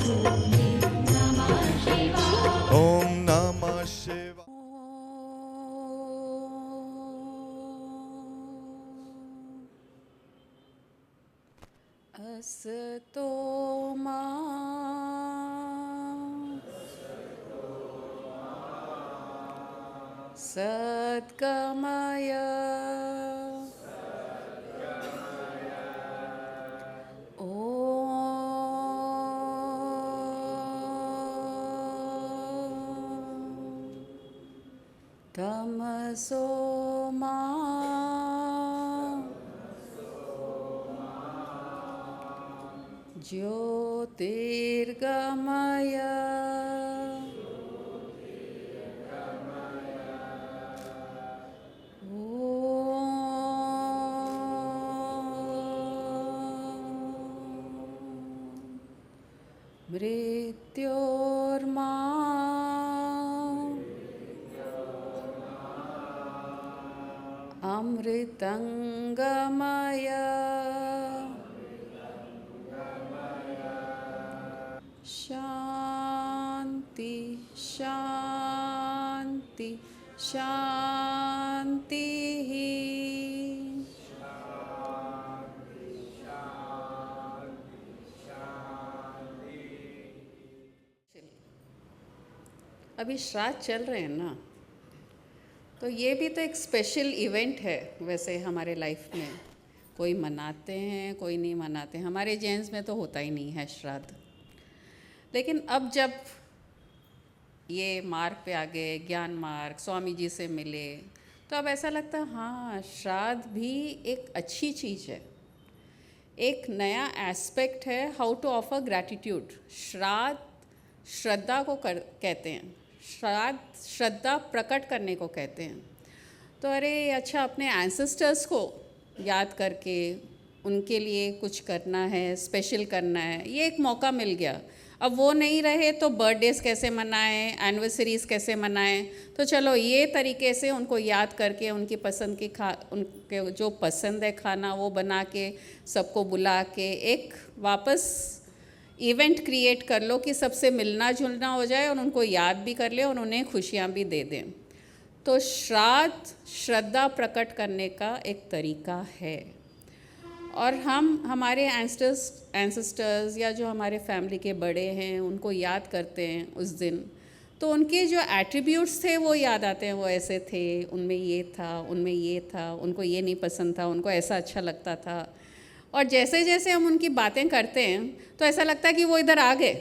ओम नमः शिवाय। असतो मा सद्गमय तमसो मा ज्योतिर्गमय मृत्योर्मा अमृतंगमय शांति शांति शांति। अभी श्राद्ध चल रहे हैं ना, तो ये भी तो एक स्पेशल इवेंट है वैसे हमारे लाइफ में। कोई मनाते हैं, कोई नहीं मनाते। हमारे जैन्स में तो होता ही नहीं है श्राद्ध। लेकिन अब जब ये मार्ग पे आ गए, ज्ञान मार्ग, स्वामी जी से मिले, तो अब ऐसा लगता है हाँ, श्राद्ध भी एक अच्छी चीज़ है, एक नया एस्पेक्ट है हाउ टू ऑफर ग्रैटिट्यूड। श्राद्ध श्रद्धा को कहते हैं, श्राद्ध श्रद्धा प्रकट करने को कहते हैं। तो अरे अच्छा, अपने एंसेस्टर्स को याद करके उनके लिए कुछ करना है, स्पेशल करना है, ये एक मौका मिल गया। अब वो नहीं रहे तो बर्थडेज़ कैसे मनाएं, एनिवर्सरीज़ कैसे मनाएं। तो चलो ये तरीके से उनको याद करके उनकी पसंद की उनके जो पसंद है खाना वो बना के सबको बुला के एक वापस इवेंट क्रिएट कर लो कि सबसे मिलना जुलना हो जाए और उनको याद भी कर ले और उन्हें खुशियाँ भी दे दें। तो श्राद्ध श्रद्धा प्रकट करने का एक तरीका है। और हम हमारे एंसेस्टर्स या जो हमारे फैमिली के बड़े हैं उनको याद करते हैं उस दिन, तो उनके जो एट्रीब्यूट्स थे वो याद आते हैं। वो ऐसे थे, उनमें ये था, उनमें ये था, उनको ये नहीं पसंद था, उनको ऐसा अच्छा लगता था। और जैसे जैसे हम उनकी बातें करते हैं तो ऐसा लगता है कि वो इधर आ गए,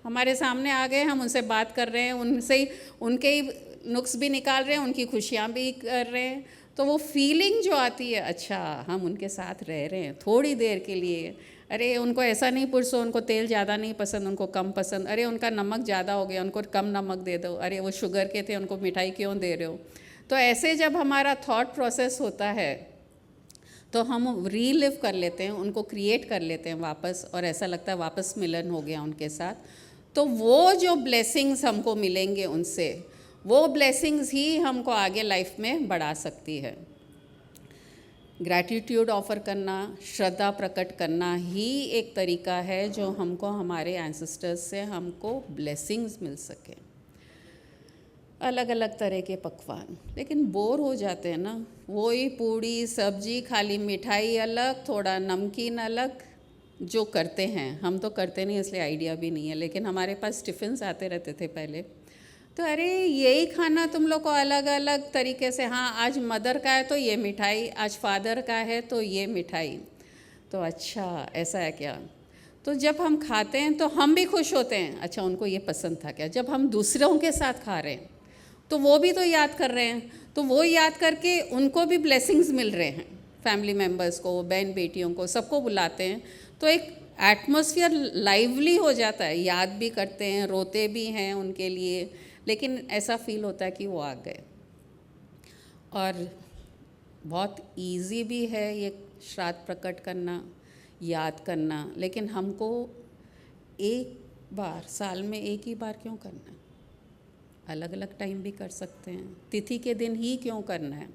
हमारे सामने आ गए, हम उनसे बात कर रहे हैं, उनसे ही उनके ही नुक्स भी निकाल रहे हैं, उनकी खुशियाँ भी कर रहे हैं। तो वो फीलिंग जो आती है, अच्छा हम उनके साथ रह रहे हैं थोड़ी देर के लिए। अरे उनको ऐसा नहीं पुरसो, उनको तेल ज़्यादा नहीं पसंद, उनको कम पसंद, अरे उनका नमक ज़्यादा हो गया, उनको कम नमक दे दो, अरे वो शुगर के थे, उनको मिठाई क्यों दे रहे हो। तो ऐसे जब हमारा थॉट प्रोसेस होता है तो हम रीलिव कर लेते हैं, उनको क्रिएट कर लेते हैं वापस, और ऐसा लगता है वापस मिलन हो गया उनके साथ। तो वो जो ब्लेसिंग्स हमको मिलेंगे उनसे, वो ब्लेसिंग्स ही हमको आगे लाइफ में बढ़ा सकती है। ग्रैटिट्यूड ऑफ़र करना, श्रद्धा प्रकट करना ही एक तरीका है जो हमको हमारे एंसेस्टर्स से हमको ब्लेसिंग्स मिल सके। अलग अलग तरह के पकवान, लेकिन बोर हो जाते हैं ना, वही पूड़ी सब्जी, खाली मिठाई अलग, थोड़ा नमकीन अलग। जो करते हैं, हम तो करते नहीं इसलिए आइडिया भी नहीं है, लेकिन हमारे पास टिफ़िन्स आते रहते थे पहले। तो अरे यही खाना तुम लोग को अलग अलग तरीके से, हाँ आज मदर का है तो ये मिठाई, आज फादर का है तो ये मिठाई। तो अच्छा ऐसा है क्या। तो जब हम खाते हैं तो हम भी खुश होते हैं, अच्छा उनको ये पसंद था क्या। जब हम दूसरों के साथ खा रहे हैं तो वो भी तो याद कर रहे हैं, तो वो याद करके उनको भी ब्लेसिंग्स मिल रहे हैं। फैमिली मेम्बर्स को, बहन बेटियों को, सबको बुलाते हैं तो एक एटमॉस्फेयर लाइवली हो जाता है। याद भी करते हैं, रोते भी हैं उनके लिए, लेकिन ऐसा फील होता है कि वो आ गए। और बहुत इजी भी है ये श्राद्ध प्रकट करना, याद करना। लेकिन हमको एक बार साल में एक ही बार क्यों करना है, अलग अलग टाइम भी कर सकते हैं। तिथि के दिन ही क्यों करना है,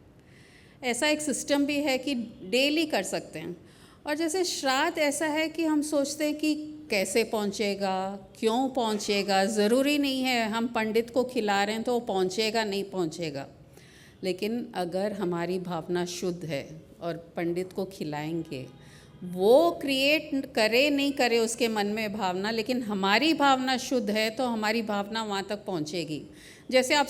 ऐसा एक सिस्टम भी है कि डेली कर सकते हैं। और जैसे श्राद्ध ऐसा है कि हम सोचते हैं कि कैसे पहुँचेगा, क्यों पहुँचेगा, ज़रूरी नहीं है हम पंडित को खिला रहे हैं तो वो पहुँचेगा नहीं पहुँचेगा। लेकिन अगर हमारी भावना शुद्ध है और पंडित को खिलाएंगे, वो क्रिएट करे नहीं करे उसके मन में भावना, लेकिन हमारी भावना शुद्ध है तो हमारी भावना वहाँ तक पहुँचेगी। जैसे आप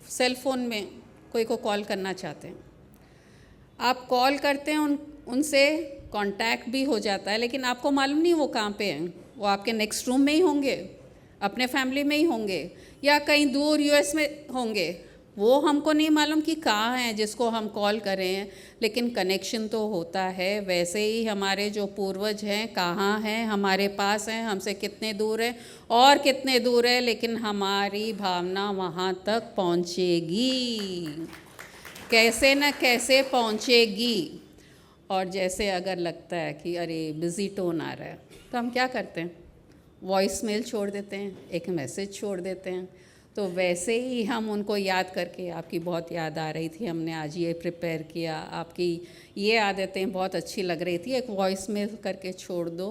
सेल फ़ोन में कोई को कॉल करना चाहते हैं, आप कॉल करते हैं, उनसे कांटेक्ट भी हो जाता है, लेकिन आपको मालूम नहीं वो कहाँ पे हैं। वो आपके नेक्स्ट रूम में ही होंगे, अपने फैमिली में ही होंगे, या कहीं दूर यूएस में होंगे। वो हमको नहीं मालूम कि कहाँ हैं जिसको हम कॉल कर रहे हैं, लेकिन कनेक्शन तो होता है। वैसे ही हमारे जो पूर्वज हैं कहाँ हैं, हमारे पास हैं, हमसे कितने दूर है और कितने दूर है, लेकिन हमारी भावना वहाँ तक पहुँचेगी, कैसे न कैसे पहुँचेगी। और जैसे अगर लगता है कि अरे बिज़ी टोन आ रहा है, तो हम क्या करते हैं, वॉइस मेल छोड़ देते हैं, एक मैसेज छोड़ देते हैं। तो वैसे ही हम उनको याद करके, आपकी बहुत याद आ रही थी, हमने आज ये प्रिपेयर किया, आपकी ये आदतें बहुत अच्छी लग रही थी, एक वॉइस मेल करके छोड़ दो,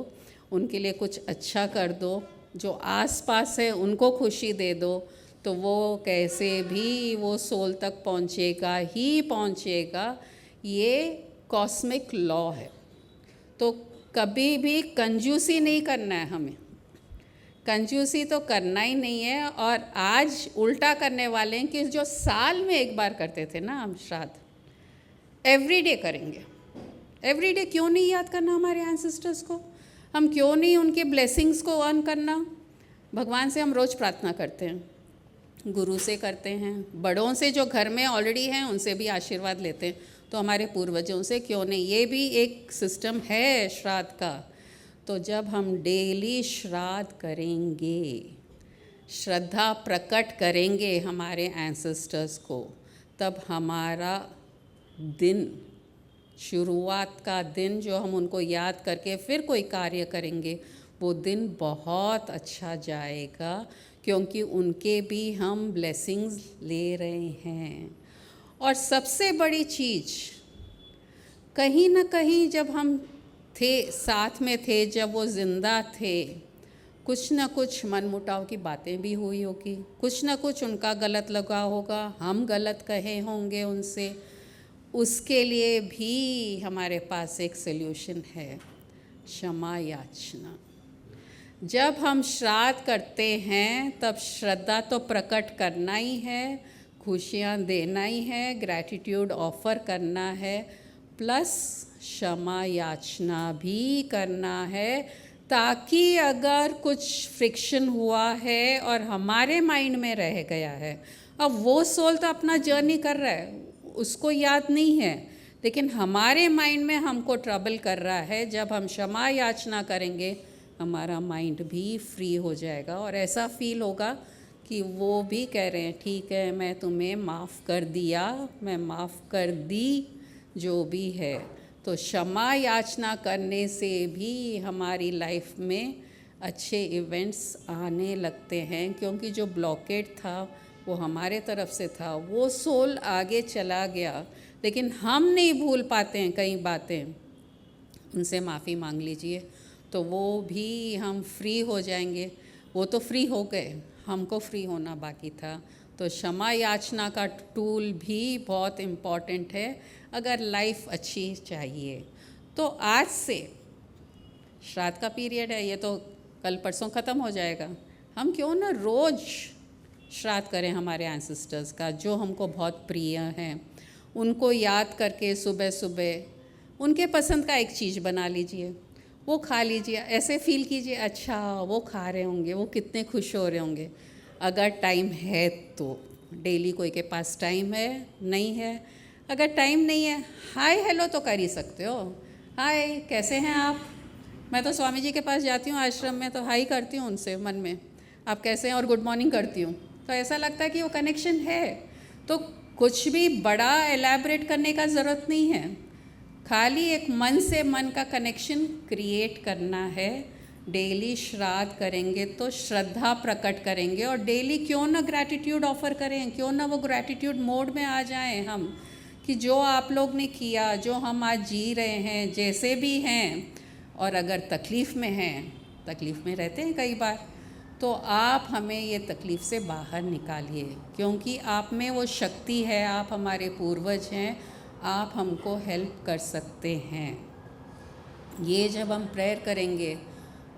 उनके लिए कुछ अच्छा कर दो, जो आस पास है उनको खुशी दे दो, तो वो कैसे भी वो सोल तक पहुँचेगा ही पहुँचेगा। ये कॉस्मिक लॉ है। तो कभी भी कंजूसी नहीं करना है हमें, कंजूसी तो करना ही नहीं है। और आज उल्टा करने वाले हैं कि जो साल में एक बार करते थे ना हम श्राद्ध, एवरीडे करेंगे। एवरीडे क्यों नहीं याद करना हमारे एंसेस्टर्स को, हम क्यों नहीं उनके ब्लेसिंग्स को अर्न करना। भगवान से हम रोज़ प्रार्थना करते हैं, गुरु से करते हैं, बड़ों से जो घर में ऑलरेडी हैं उनसे भी आशीर्वाद लेते हैं, तो हमारे पूर्वजों से क्यों नहीं। ये भी एक सिस्टम है श्राद्ध का। तो जब हम डेली श्राद्ध करेंगे, श्रद्धा प्रकट करेंगे हमारे एंसेस्टर्स को, तब हमारा दिन, शुरुआत का दिन जो हम उनको याद करके फिर कोई कार्य करेंगे, वो दिन बहुत अच्छा जाएगा, क्योंकि उनके भी हम ब्लेसिंग्स ले रहे हैं। और सबसे बड़ी चीज़, कहीं ना कहीं जब हम थे, साथ में थे, जब वो ज़िंदा थे, कुछ ना कुछ मनमुटाव की बातें भी हुई होगी, कुछ ना कुछ उनका गलत लगा होगा, हम गलत कहे होंगे उनसे। उसके लिए भी हमारे पास एक सल्यूशन है, क्षमा याचना। जब हम श्राद्ध करते हैं तब श्रद्धा तो प्रकट करना ही है, खुशियाँ देना ही है, ग्रैटिट्यूड ऑफ़र करना है, प्लस क्षमा याचना भी करना है, ताकि अगर कुछ फ्रिक्शन हुआ है और हमारे माइंड में रह गया है, अब वो सोल तो अपना जर्नी कर रहा है, उसको याद नहीं है, लेकिन हमारे माइंड में हमको ट्रबल कर रहा है, जब हम क्षमा याचना करेंगे हमारा माइंड भी फ्री हो जाएगा और ऐसा फील होगा कि वो भी कह रहे हैं ठीक है, मैं तुम्हें माफ़ कर दिया, मैं माफ़ कर दी, जो भी है। तो क्षमा याचना करने से भी हमारी लाइफ में अच्छे इवेंट्स आने लगते हैं, क्योंकि जो ब्लॉकेट था वो हमारे तरफ से था, वो सोल आगे चला गया, लेकिन हम नहीं भूल पाते हैं कई बातें। उनसे माफ़ी मांग लीजिए, तो वो भी हम फ्री हो जाएंगे। वो तो फ्री हो गए, हमको फ्री होना बाकी था। तो क्षमा याचना का टूल भी बहुत इम्पॉर्टेंट है अगर लाइफ अच्छी चाहिए। तो आज से श्राद्ध का पीरियड है, ये तो कल परसों ख़त्म हो जाएगा, हम क्यों ना रोज़ श्राद्ध करें हमारे एंसेस्टर्स का, जो हमको बहुत प्रिय हैं। उनको याद करके सुबह सुबह उनके पसंद का एक चीज़ बना लीजिए, वो खा लीजिए, ऐसे फील कीजिए अच्छा वो खा रहे होंगे, वो कितने खुश हो रहे होंगे। अगर टाइम है तो, डेली कोई के पास टाइम है, नहीं है, अगर टाइम नहीं है, हाय हेलो तो कर ही सकते हो। हाय कैसे हैं आप, मैं तो स्वामी जी के पास जाती हूँ आश्रम में, तो हाई करती हूँ उनसे मन में, आप कैसे हैं, और गुड मॉर्निंग करती हूँ, तो ऐसा लगता है कि वो कनेक्शन है। तो कुछ भी बड़ा एलैबोरेट करने का ज़रूरत नहीं है, खाली एक मन से मन का कनेक्शन क्रिएट करना है। डेली श्राद्ध करेंगे तो श्रद्धा प्रकट करेंगे, और डेली क्यों ना ग्रैटिट्यूड ऑफ़र करें, क्यों ना वो ग्रैटिट्यूड मोड में आ जाएं हम, कि जो आप लोग ने किया, जो हम आज जी रहे हैं, जैसे भी हैं, और अगर तकलीफ़ में हैं तकलीफ़ में रहते हैं कई बार, तो आप हमें ये तकलीफ़ से बाहर निकालिए, क्योंकि आप में वो शक्ति है, आप हमारे पूर्वज हैं, आप हमको हेल्प कर सकते हैं। ये जब हम प्रेयर करेंगे,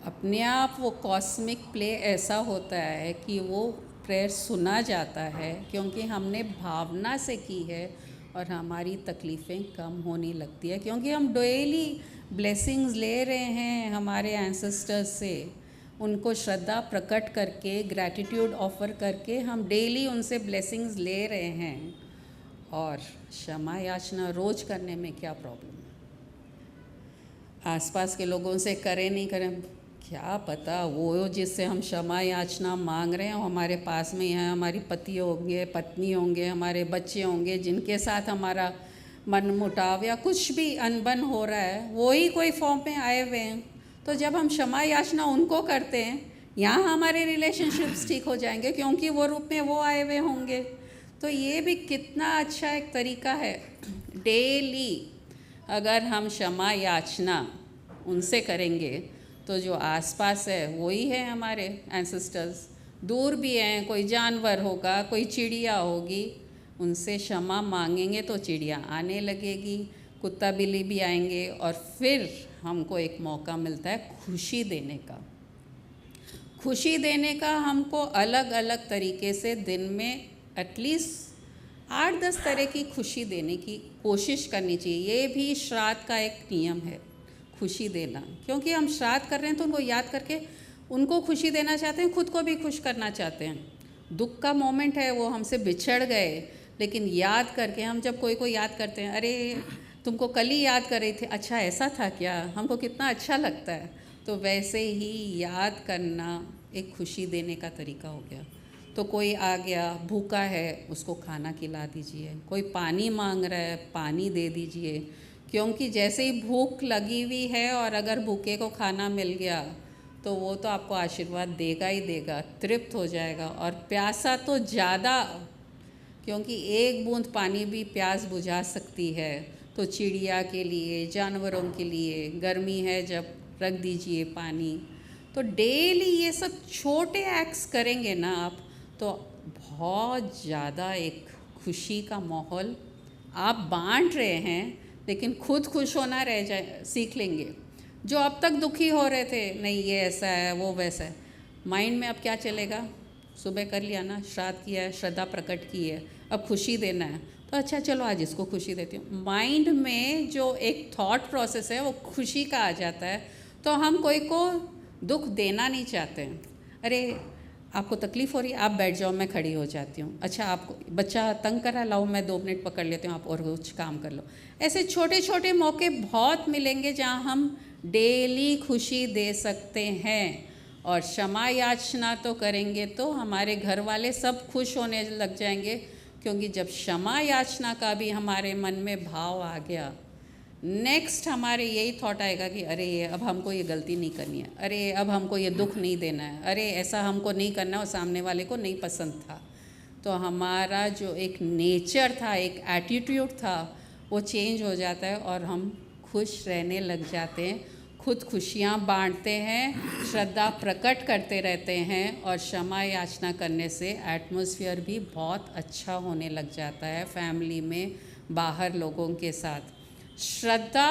अपने आप वो कॉस्मिक प्ले ऐसा होता है कि वो प्रेयर सुना जाता है, क्योंकि हमने भावना से की है और हमारी तकलीफ़ें कम होने लगती है, क्योंकि हम डेली ब्लेसिंग्स ले रहे हैं हमारे एंसेस्टर्स से। उनको श्रद्धा प्रकट करके, ग्रैटिट्यूड ऑफ़र करके हम डेली उनसे ब्लेसिंग्स ले रहे हैं। और क्षमा याचना रोज़ करने में क्या प्रॉब्लम है? आसपास के लोगों से करें नहीं करें, क्या पता वो जिससे हम क्षमा याचना मांग रहे हैं वो हमारे पास में ही है, हमारी पति होंगे, पत्नी होंगे, हमारे बच्चे होंगे, जिनके साथ हमारा मन मुटाव या कुछ भी अनबन हो रहा है, वो ही कोई फॉर्म में आए हुए हैं। तो जब हम क्षमा याचना उनको करते हैं, यहाँ हमारे रिलेशनशिप्स ठीक हो जाएंगे, क्योंकि वो रूप में वो आए हुए होंगे। तो ये भी कितना अच्छा एक तरीका है। डेली अगर हम क्षमा याचना उनसे करेंगे तो जो आसपास है वही है हमारे एंसेस्टर्स। दूर भी हैं, कोई जानवर होगा, कोई चिड़िया होगी, उनसे क्षमा मांगेंगे तो चिड़िया आने लगेगी, कुत्ता बिल्ली भी आएंगे, और फिर हमको एक मौका मिलता है खुशी देने का। खुशी देने का हमको अलग अलग तरीके से दिन में एटलीस्ट 8-10 तरह की खुशी देने की कोशिश करनी चाहिए। ये भी श्राद्ध का एक नियम है, खुशी देना, क्योंकि हम श्राद्ध कर रहे हैं तो उनको याद करके उनको खुशी देना चाहते हैं, खुद को भी खुश करना चाहते हैं। दुख का मोमेंट है, वो हमसे बिछड़ गए, लेकिन याद करके हम जब कोई को याद करते हैं, अरे तुमको कल ही याद कर रही थी, अच्छा ऐसा था क्या, हमको कितना अच्छा लगता है। तो वैसे ही याद करना एक खुशी देने का तरीका हो गया। तो कोई आ गया भूखा है, उसको खाना खिला दीजिए, कोई पानी मांग रहा है, पानी दे दीजिए, क्योंकि जैसे ही भूख लगी हुई है और अगर भूखे को खाना मिल गया तो वो तो आपको आशीर्वाद देगा ही देगा, तृप्त हो जाएगा। और प्यासा तो ज़्यादा, क्योंकि एक बूंद पानी भी प्यास बुझा सकती है। तो चिड़िया के लिए, जानवरों के लिए, गर्मी है जब रख दीजिए पानी। तो डेली ये सब छोटे एक्ट्स करेंगे ना आप, तो बहुत ज़्यादा एक खुशी का माहौल आप बांट रहे हैं, लेकिन खुद खुश होना रह जाए सीख लेंगे। जो अब तक दुखी हो रहे थे, नहीं ये ऐसा है वो वैसा है, माइंड में अब क्या चलेगा, सुबह कर लिया ना, श्राद्ध किया है, श्रद्धा प्रकट की है, अब खुशी देना है, तो अच्छा चलो आज इसको खुशी देती हूँ। माइंड में जो एक थॉट प्रोसेस है वो खुशी का आ जाता है। तो हम कोई को दुख देना नहीं चाहते हैं। अरे आपको तकलीफ़ हो रही है, आप बैठ जाओ, मैं खड़ी हो जाती हूँ। अच्छा आपको बच्चा तंग कर रहा है, लाओ मैं 2 मिनट पकड़ लेती हूँ, आप और कुछ काम कर लो। ऐसे छोटे छोटे मौके बहुत मिलेंगे जहाँ हम डेली खुशी दे सकते हैं। और क्षमा याचना तो करेंगे तो हमारे घर वाले सब खुश होने लग जाएंगे, क्योंकि जब क्षमा याचना का भी हमारे मन में भाव आ गया, नेक्स्ट हमारे यही थॉट आएगा कि अरे अब हमको ये गलती नहीं करनी है, अरे अब हमको ये दुख नहीं देना है, अरे ऐसा हमको नहीं करना और सामने वाले को नहीं पसंद था। तो हमारा जो एक नेचर था, एक एटीट्यूड था, वो चेंज हो जाता है और हम खुश रहने लग जाते हैं, खुद खुशियाँ बांटते हैं, श्रद्धा प्रकट करते रहते हैं। और क्षमा याचना करने से एटमॉस्फेयर भी बहुत अच्छा होने लग जाता है फैमिली में, बाहर लोगों के साथ। श्रद्धा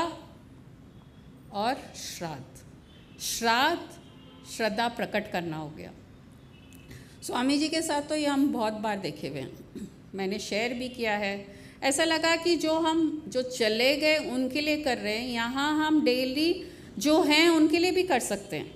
और श्राद्ध, श्राद्ध श्रद्धा प्रकट करना हो गया। स्वामी जी के साथ तो ये हम बहुत बार देखे हुए हैं, मैंने शेयर भी किया है। ऐसा लगा कि जो चले गए उनके लिए कर रहे हैं, यहाँ हम डेली जो हैं उनके लिए भी कर सकते हैं।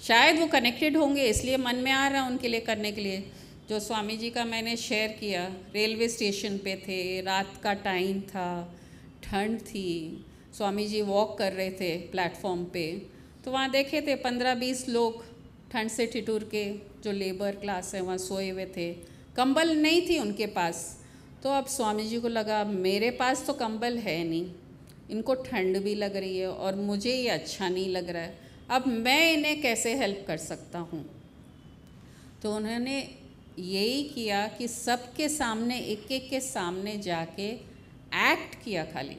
शायद वो कनेक्टेड होंगे इसलिए मन में आ रहा है उनके लिए करने के लिए। जो स्वामी जी का मैंने शेयर किया, रेलवे स्टेशन पे थे, रात का टाइम था, ठंड थी, स्वामी जी वॉक कर रहे थे प्लेटफॉर्म पे, तो वहाँ देखे थे 15-20 लोग ठंड से ठिठुर के, जो लेबर क्लास है, वहाँ सोए हुए थे, कंबल नहीं थी उनके पास। तो अब स्वामी जी को लगा मेरे पास तो कंबल है नहीं, इनको ठंड भी लग रही है और मुझे ये अच्छा नहीं लग रहा है, अब मैं इन्हें कैसे हेल्प कर सकता हूँ। तो उन्होंने यही किया कि सबके सामने, एक एक के सामने जाके एक्ट किया खाली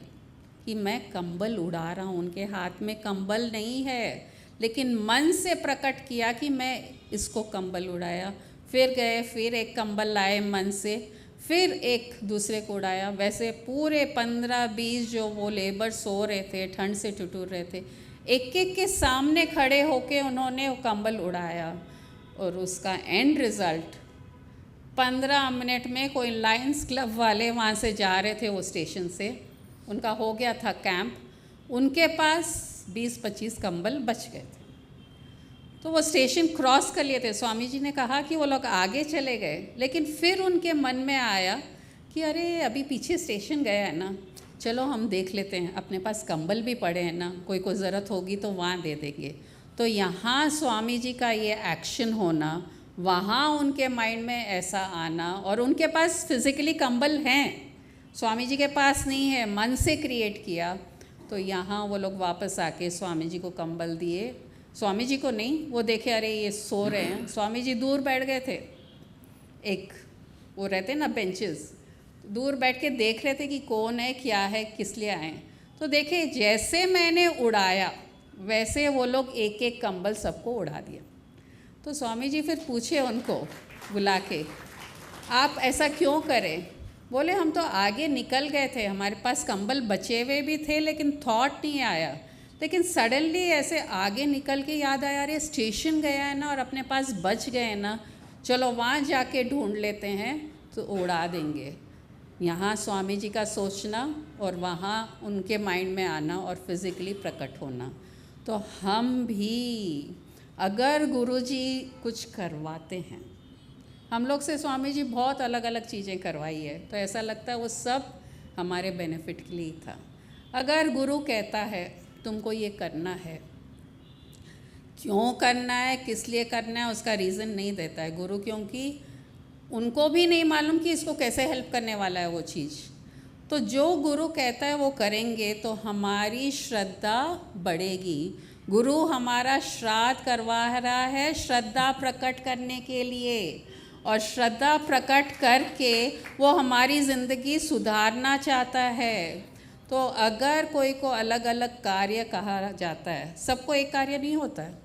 कि मैं कंबल उड़ा रहा हूँ। उनके हाथ में कंबल नहीं है, लेकिन मन से प्रकट किया कि मैं इसको कंबल उड़ाया, फिर गए फिर एक कंबल लाए मन से, फिर एक दूसरे को उड़ाया। वैसे पूरे 15-20 जो वो लेबर सो रहे थे, ठंड से ठिठुर रहे थे, एक एक के सामने खड़े होके उन्होंने वो कंबल उड़ाया। और उसका एंड रिज़ल्ट 15 मिनट में कोई लायंस क्लब वाले वहाँ से जा रहे थे वो स्टेशन से, उनका हो गया था कैंप, उनके पास 20-25 कंबल बच गए थे। तो वो स्टेशन क्रॉस कर लिए थे। स्वामी जी ने कहा कि वो लोग आगे चले गए, लेकिन फिर उनके मन में आया कि अरे अभी पीछे स्टेशन गया है ना, चलो हम देख लेते हैं, अपने पास कंबल भी पड़े हैं ना, कोई को ज़रूरत होगी तो वहाँ दे देंगे। तो यहाँ स्वामी जी का ये एक्शन होना, वहाँ उनके माइंड में ऐसा आना, और उनके पास फिज़िकली कंबल हैं, स्वामी जी के पास नहीं है, मन से क्रिएट किया। तो यहाँ वो लोग वापस आके स्वामी जी को कंबल दिए। स्वामी जी को नहीं, वो देखे अरे ये सो रहे हैं, स्वामी जी दूर बैठ गए थे, एक वो रहते ना बेंचेस, दूर बैठ के देख रहे थे कि कौन है, क्या है, किस लिए आए। तो देखे जैसे मैंने उड़ाया वैसे वो लोग एक एक कंबल सबको उड़ा दिया। तो स्वामी जी फिर पूछे उनको बुला के, आप ऐसा क्यों करें? बोले हम तो आगे निकल गए थे, हमारे पास कंबल बचे हुए भी थे, लेकिन थॉट नहीं आया। लेकिन सडनली ऐसे आगे निकल के याद आया, अरे स्टेशन गया है ना और अपने पास बच गए हैं ना, चलो वहाँ जाके ढूंढ लेते हैं तो उड़ा देंगे। यहाँ स्वामी जी का सोचना और वहाँ उनके माइंड में आना और फिज़िकली प्रकट होना। तो हम भी अगर गुरुजी कुछ करवाते हैं, हम लोग से स्वामी जी बहुत अलग अलग चीज़ें करवाई है, तो ऐसा लगता है वो सब हमारे बेनिफिट के लिए ही था। अगर गुरु कहता है तुमको ये करना है, क्यों करना है, किस लिए करना है, उसका रीज़न नहीं देता है गुरु, क्योंकि उनको भी नहीं मालूम कि इसको कैसे हेल्प करने वाला है वो चीज़। तो जो गुरु कहता है वो करेंगे तो हमारी श्रद्धा बढ़ेगी। गुरु हमारा श्राद्ध करवा रहा है श्रद्धा प्रकट करने के लिए, और श्रद्धा प्रकट करके वो हमारी ज़िंदगी सुधारना चाहता है। तो अगर कोई को अलग अलग कार्य कहा जाता है, सबको एक कार्य नहीं होता है,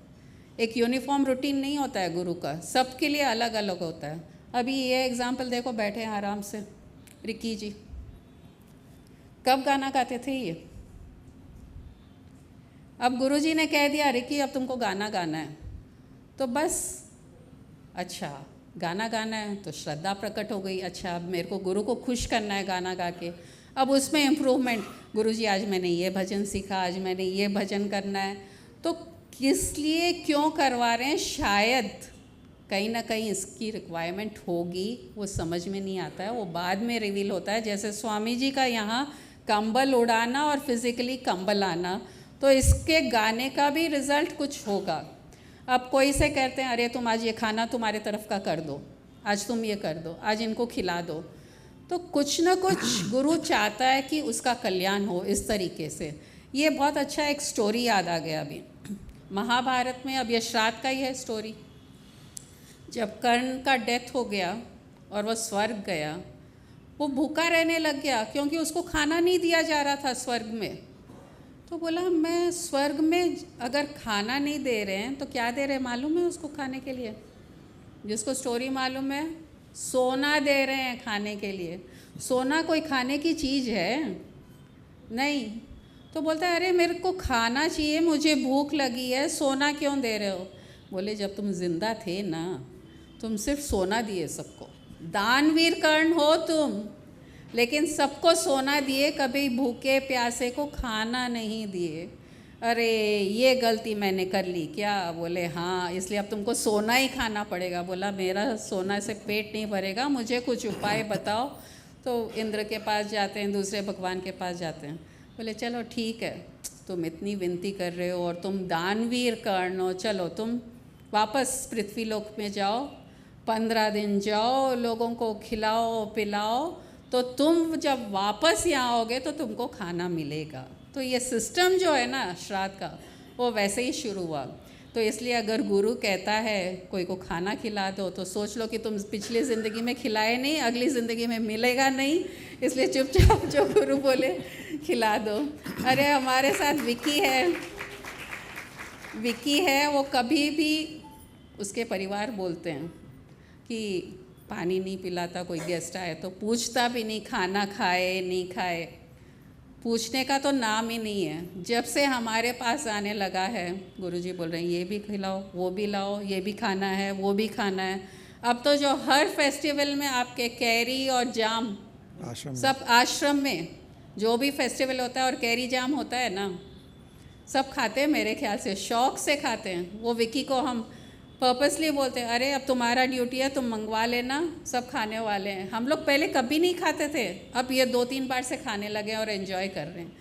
एक यूनिफॉर्म रूटीन नहीं होता है गुरु का, सबके लिए अलग अलग होता है। अभी ये एग्जाम्पल देखो, बैठे हैं आराम से, रिक्की जी कब गाना गाते थे ये, अब गुरुजी ने कह दिया रिक्की अब तुमको गाना गाना है, तो बस अच्छा गाना गाना है तो श्रद्धा प्रकट हो गई। अच्छा अब मेरे को गुरु को खुश करना है गाना गा के, अब उसमें इम्प्रूवमेंट, गुरुजी आज मैंने ये भजन सीखा, आज मैंने ये भजन करना है। तो किस लिए क्यों करवा रहे हैं, शायद कहीं ना कहीं इसकी रिक्वायरमेंट होगी, वो समझ में नहीं आता है, वो बाद में रिवील होता है। जैसे स्वामी जी का यहाँ कंबल उड़ाना और फिज़िकली कंबल आना, तो इसके गाने का भी रिज़ल्ट कुछ होगा। अब कोई से कहते हैं अरे तुम आज ये खाना तुम्हारे तरफ का कर दो, आज तुम ये कर दो, आज इनको खिला दो, तो कुछ ना कुछ गुरु चाहता है कि उसका कल्याण हो इस तरीके से। ये बहुत अच्छा एक स्टोरी याद आ गया अभी महाभारत में, अब ये श्राद्ध का ही है स्टोरी। जब कर्ण का डेथ हो गया और वह स्वर्ग गया, वो भूखा रहने लग गया क्योंकि उसको खाना नहीं दिया जा रहा था स्वर्ग में। तो बोला मैं स्वर्ग में अगर खाना नहीं दे रहे हैं तो क्या दे रहे हैं मालूम है उसको खाने के लिए? जिसको स्टोरी मालूम है, सोना दे रहे हैं खाने के लिए। सोना कोई खाने की चीज़ है नहीं। तो बोलता है अरे मेरे को खाना चाहिए, मुझे भूख लगी है, सोना क्यों दे रहे हो? बोले जब तुम जिंदा थे ना, तुम सिर्फ सोना दिए सबको, दानवीर कर्ण हो तुम, लेकिन सबको सोना दिए, कभी भूखे प्यासे को खाना नहीं दिए। अरे ये गलती मैंने कर ली क्या? बोले हाँ, इसलिए अब तुमको सोना ही खाना पड़ेगा। बोला मेरा सोना से पेट नहीं भरेगा, मुझे कुछ उपाय बताओ। तो इंद्र के पास जाते हैं, दूसरे भगवान के पास जाते हैं। बोले चलो ठीक है, तुम इतनी विनती कर रहे हो और तुम दानवीर कर्ण हो, चलो तुम वापस पृथ्वी लोक में जाओ, 15 दिन जाओ, लोगों को खिलाओ पिलाओ, तो तुम जब वापस यहाँ आओगे तो तुमको खाना मिलेगा। तो ये सिस्टम जो है ना श्राद्ध का, वो वैसे ही शुरू हुआ। तो इसलिए अगर गुरु कहता है कोई को खाना खिला दो, तो सोच लो कि तुम पिछली ज़िंदगी में खिलाए नहीं, अगली ज़िंदगी में मिलेगा नहीं, इसलिए चुपचाप जो गुरु बोले खिला दो। अरे हमारे साथ विकी है, विकी है वो कभी भी, उसके परिवार बोलते हैं कि पानी नहीं पिलाता, कोई गेस्ट आए तो पूछता भी नहीं खाना खाए नहीं खाए, पूछने का तो नाम ही नहीं है। जब से हमारे पास आने लगा है, गुरुजी बोल रहे हैं ये भी खिलाओ वो भी लाओ, ये भी खाना है वो भी खाना है। अब तो जो हर फेस्टिवल में आपके कैरी और जाम, आश्रम में। सब आश्रम में जो भी फेस्टिवल होता है और कैरी जाम होता है ना, सब खाते हैं मेरे ख्याल से, शौक से खाते हैं। वो विकी को हम पर्पसली बोलते हैं, अरे अब तुम्हारा ड्यूटी है, तुम मंगवा लेना, सब खाने वाले हैं। हम लोग पहले कभी नहीं खाते थे, अब ये 2-3 बार से खाने लगे और एंजॉय कर रहे हैं।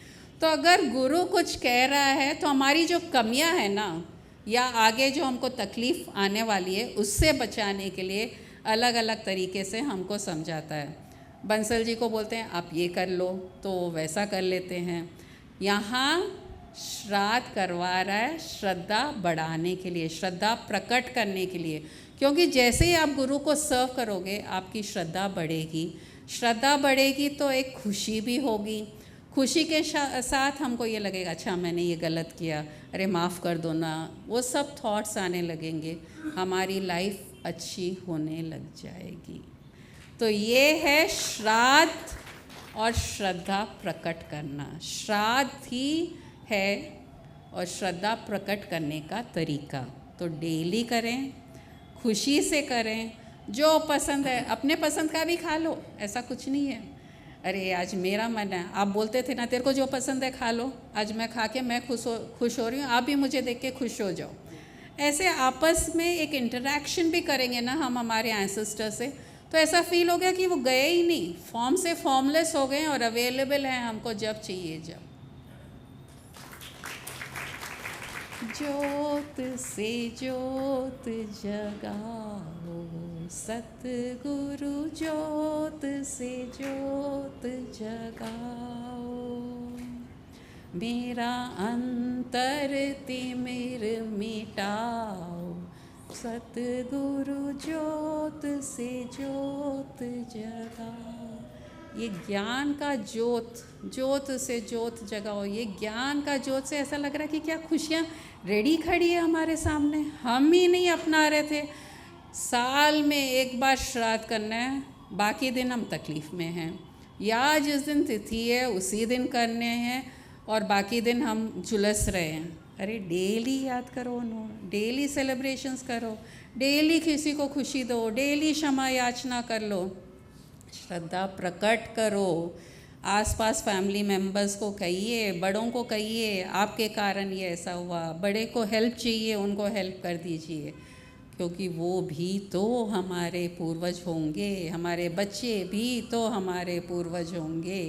तो अगर गुरु कुछ कह रहा है तो हमारी जो कमियां हैं ना, या आगे जो हमको तकलीफ़ आने वाली है, उससे बचाने के लिए अलग अलग तरीके से हमको समझाता है। बंसल जी को बोलते हैं आप ये कर लो, तो वैसा कर लेते हैं। यहाँ श्राद्ध करवा रहा है श्रद्धा बढ़ाने के लिए, श्रद्धा प्रकट करने के लिए, क्योंकि जैसे ही आप गुरु को सर्व करोगे आपकी श्रद्धा बढ़ेगी। श्रद्धा बढ़ेगी तो एक खुशी भी होगी, खुशी के साथ हमको ये लगेगा अच्छा मैंने ये गलत किया, अरे माफ़ कर दो ना, वो सब थॉट्स आने लगेंगे, हमारी लाइफ अच्छी होने लग जाएगी। तो ये है श्राद्ध और श्रद्धा प्रकट करना। श्राद्ध ही है और श्रद्धा प्रकट करने का तरीका। तो डेली करें, खुशी से करें, जो पसंद है अपने पसंद का भी खा लो, ऐसा कुछ नहीं है अरे आज मेरा मन है, आप बोलते थे ना तेरे को जो पसंद है खा लो, आज मैं खा के मैं खुश हो रही हूँ, आप भी मुझे देख के खुश हो जाओ। ऐसे आपस में एक इंटरेक्शन भी करेंगे ना हम हमारे एंसेस्टर से, तो ऐसा फील हो गया कि वो गए ही नहीं, फॉर्म से फॉर्मलेस हो गए और अवेलेबल हैं हमको जब चाहिए जब। ज्योत से ज्योत जगाओ सतगुरु, ज्योत से ज्योत जगाओ, मेरा अंतर तिमिर मिटाओ सतगुरु, ज्योत से ज्योत जगाओ। ये ज्ञान का ज्योत, ज्योत से ज्योत जगाओ, ये ज्ञान का ज्योत से ऐसा लग रहा है कि क्या खुशियाँ रेडी खड़ी है हमारे सामने, हम ही नहीं अपना रहे थे। साल में एक बार श्राद्ध करना है, बाकी दिन हम तकलीफ़ में हैं, या जिस दिन तिथि है उसी दिन करने हैं और बाकी दिन हम झुलस रहे हैं। अरे डेली याद करो उन्होंने, डेली सेलिब्रेशंस करो, डेली किसी को खुशी दो, डेली क्षमा याचना कर लो, श्रद्धा प्रकट करो। आसपास फैमिली मेंबर्स को कहिए, बड़ों को कहिए आपके कारण ये ऐसा हुआ, बड़े को हेल्प चाहिए उनको हेल्प कर दीजिए, क्योंकि वो भी तो हमारे पूर्वज होंगे, हमारे बच्चे भी तो हमारे पूर्वज होंगे,